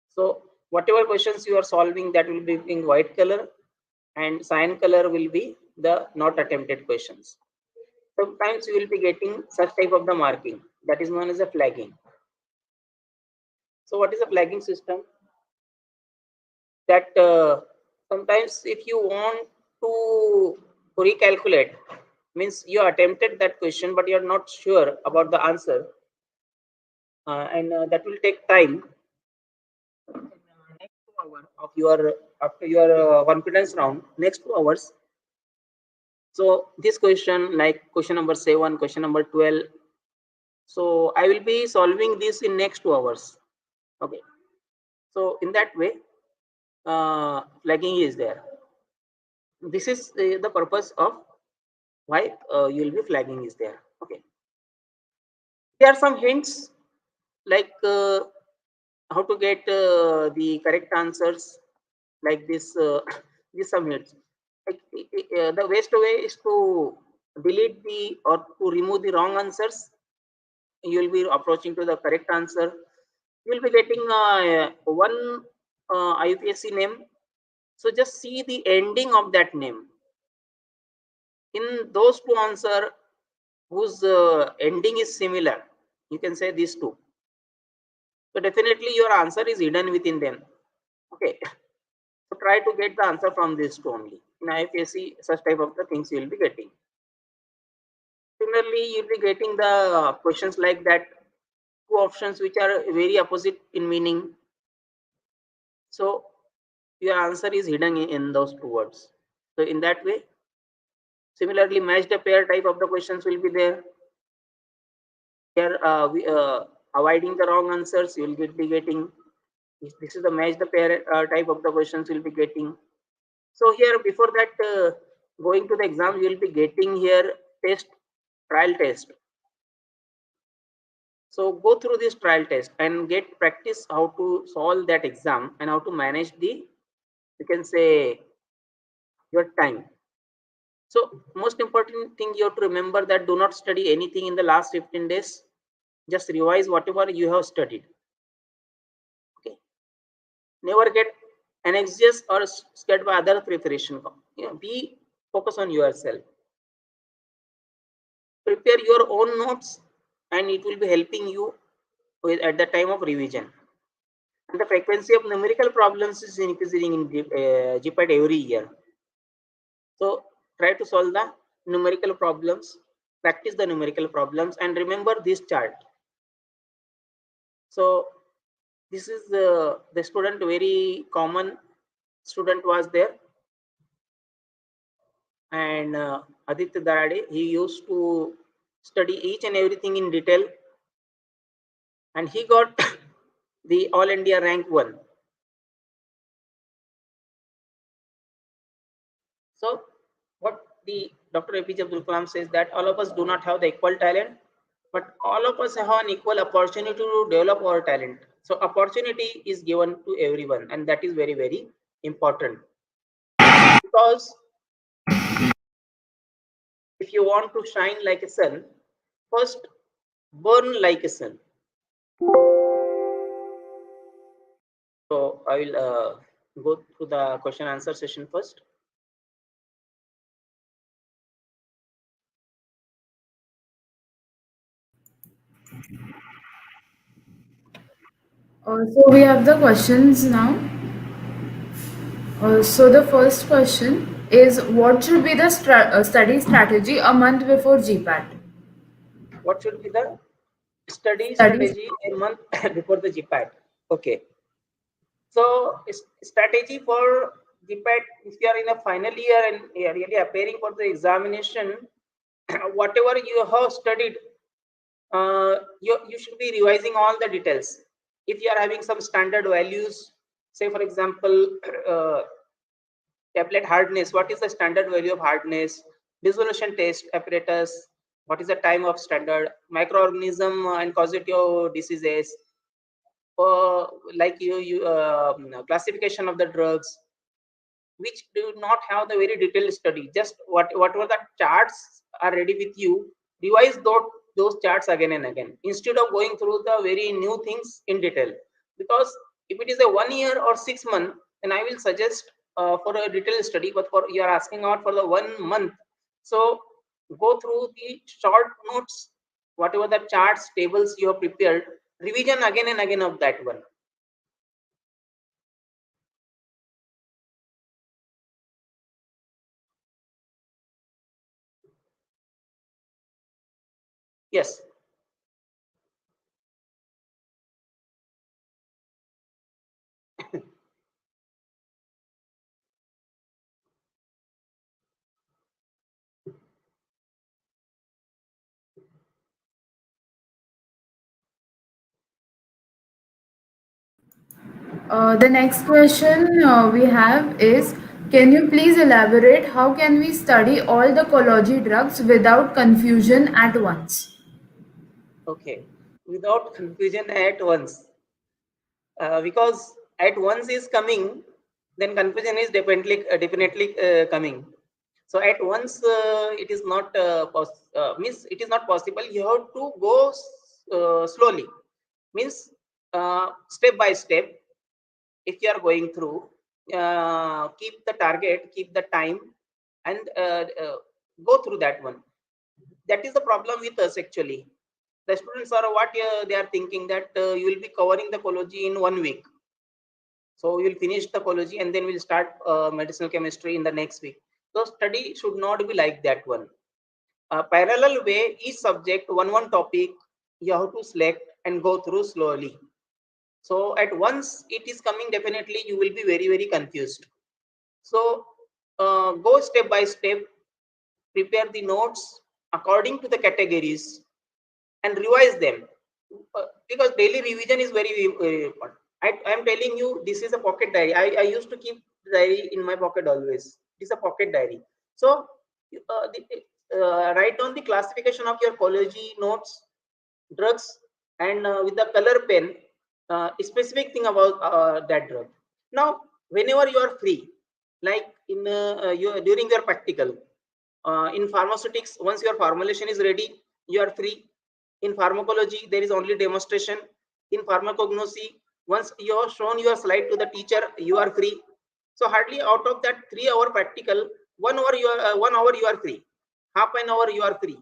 So whatever questions you are solving, that will be in white color, and cyan color will be the not attempted questions. Sometimes you will be getting such type of the marking, that is known as a flagging. So what is a flagging system? That sometimes if you want to recalculate, means you attempted that question but you are not sure about the answer, and that will take time. Next 2 hours of your, after your confidence round, next 2 hours. So this question, like question number 7, question number 12, so I will be solving this in next 2 hours. Okay, so in that way flagging is there. This is the purpose of why you will be flagging is there. Okay, there are some hints, like how to get the correct answers, like this these some hints. Like the best way is to delete the or to remove the wrong answers. You will be approaching to the correct answer. You will be getting one IUPAC name, so just see the ending of that name. In those two answer whose ending is similar, you can say these two. So definitely your answer is hidden within them. Okay. So try to get the answer from these two only. In IFSC, such type of the things you will be getting. Similarly, you'll be getting the questions like that, two options which are very opposite in meaning. So your answer is hidden in those two words. So in that way, similarly, match the pair type of the questions will be there. Here, avoiding the wrong answers, you will be getting. This is the match the pair type of the questions you'll be getting. So here, before that, going to the exam, you will be getting here test, trial test. So go through this trial test and get practice how to solve that exam and how to manage the, you can say, your time. So most important thing you have to remember that do not study anything in the last 15 days. Just revise whatever you have studied. Okay. Never get anxious or scared by other preparation. Be focus on yourself. Prepare your own notes, and it will be helping you at the time of revision. And the frequency of numerical problems is increasing in GPAT every year. So try to solve the numerical problems, practice the numerical problems, and remember this chart. So this is the student, very common student was there, and Aditya Darade, he used to study each and everything in detail, and he got the All India rank 1. So what the Dr. APJ Abdul Kalam says, that all of us do not have the equal talent, but all of us have an equal opportunity to develop our talent. So opportunity is given to everyone, and that is very, very important. Because if you want to shine like a sun, first burn like a sun. So I will go through the question answer session first. So we have the questions now. So the first question is, what should be the study strategy a month before GPAT? What should be the study Study. strategy a month before the GPAT? Okay. So strategy for GPAT, if you are in a final year and you are really appearing for the examination, whatever you have studied, you should be revising all the details. If you are having some standard values, say for example, tablet hardness, what is the standard value of hardness, dissolution test apparatus, what is the time of standard, microorganism and causative of diseases, like classification of the drugs, which do not have the very detailed study. Just whatever the charts are ready with you, revise those charts again and again instead of going through the very new things in detail. Because if it is a 1 year or 6 month, then I will suggest for a detailed study. But for you are asking out for the 1 month, so go through the short notes, whatever the charts, tables you have prepared, revision again and again of that one. Yes. The next question we have is, can you please elaborate how can we study all the ecology drugs without confusion at once? Okay. Without confusion at once, because at once is coming, then confusion is definitely coming. So at once it is not means it is not possible. You have to go slowly, means step by step. If you are going through, keep the target, keep the time, and go through that one. That is the problem with us actually. The students are what they are thinking, that you will be covering the ecology in 1 week. So we will finish the ecology and then we'll start medicinal chemistry in the next week. So study should not be like that one. Parallel way, each subject, one topic, you have to select and go through slowly. So at once it is coming, definitely you will be very, very confused. So go step by step, prepare the notes according to the categories and revise them. Because daily revision is very, very important. I am telling you, this is a pocket diary. I used to keep diary in my pocket always. It is a pocket diary. So write down the classification of your ecology notes, drugs, and with the color pen, a specific thing about that drug. Now, whenever you are free, like in during your practical, in pharmaceutics, once your formulation is ready, you are free. In pharmacology, there is only demonstration. In pharmacognosy, once you have shown your slide to the teacher, you are free. So hardly out of that 3 hour practical, 1 hour you are 1 hour you are free, half an hour you are free.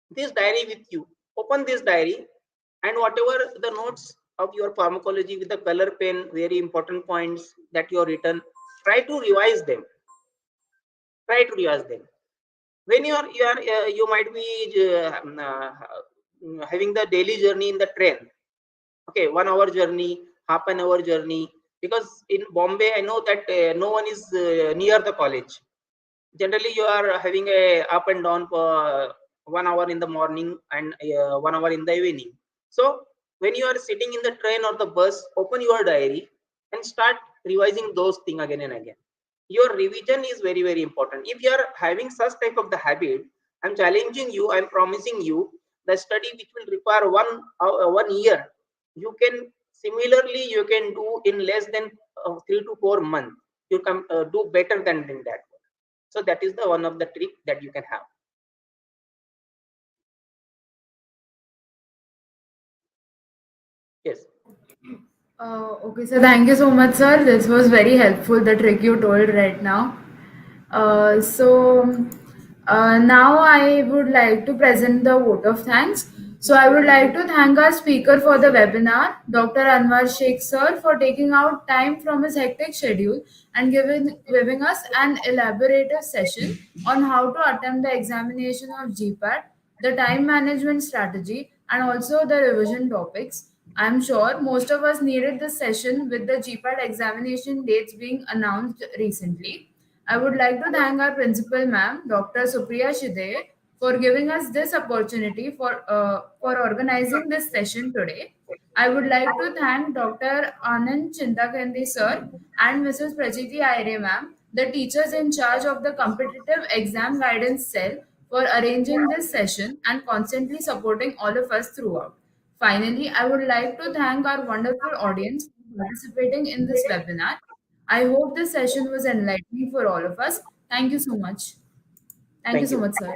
This diary with you, open this diary and whatever the notes of your pharmacology with the color pen, very important points that you have written, try to revise them. Try to revise them. When you might be having the daily journey in the train. Okay, 1 hour journey, half an hour journey, because in Bombay I know that no one is near the college. Generally you are having a up and down for 1 hour in the morning and 1 hour in the evening. So when you are sitting in the train or the bus, open your diary and start revising those things again and again. Your revision is very very important. If you are having such type of the habit, I'm challenging you, I'm promising you, the study which will require 1 year, you can similarly you can do in less than 3 to 4 months. You can do better than in that. So that is the one of the trick that you can have. Yes. Okay, so thank you so much, sir. This was very helpful, the trick you told right now. Now I would like to present the vote of thanks. So I would like to thank our speaker for the webinar, Dr. Anwar Shaikh sir, for taking out time from his hectic schedule and giving us an elaborative session on how to attempt the examination of GPAT, the time management strategy, and also the revision topics. I'm sure most of us needed this session with the GPAT examination dates being announced recently. I would like to thank our principal, ma'am, Dr. Supriya Shide, for giving us this opportunity for organizing this session today. I would like to thank Dr. Anand Chintakandi, sir, and Mrs. Prachiti Aire, ma'am, the teachers in charge of the competitive exam guidance cell, for arranging this session and constantly supporting all of us throughout. Finally, I would like to thank our wonderful audience for participating in this webinar. I hope this session was enlightening for all of us. Thank you so much. Thank you Thank so you. much, sir.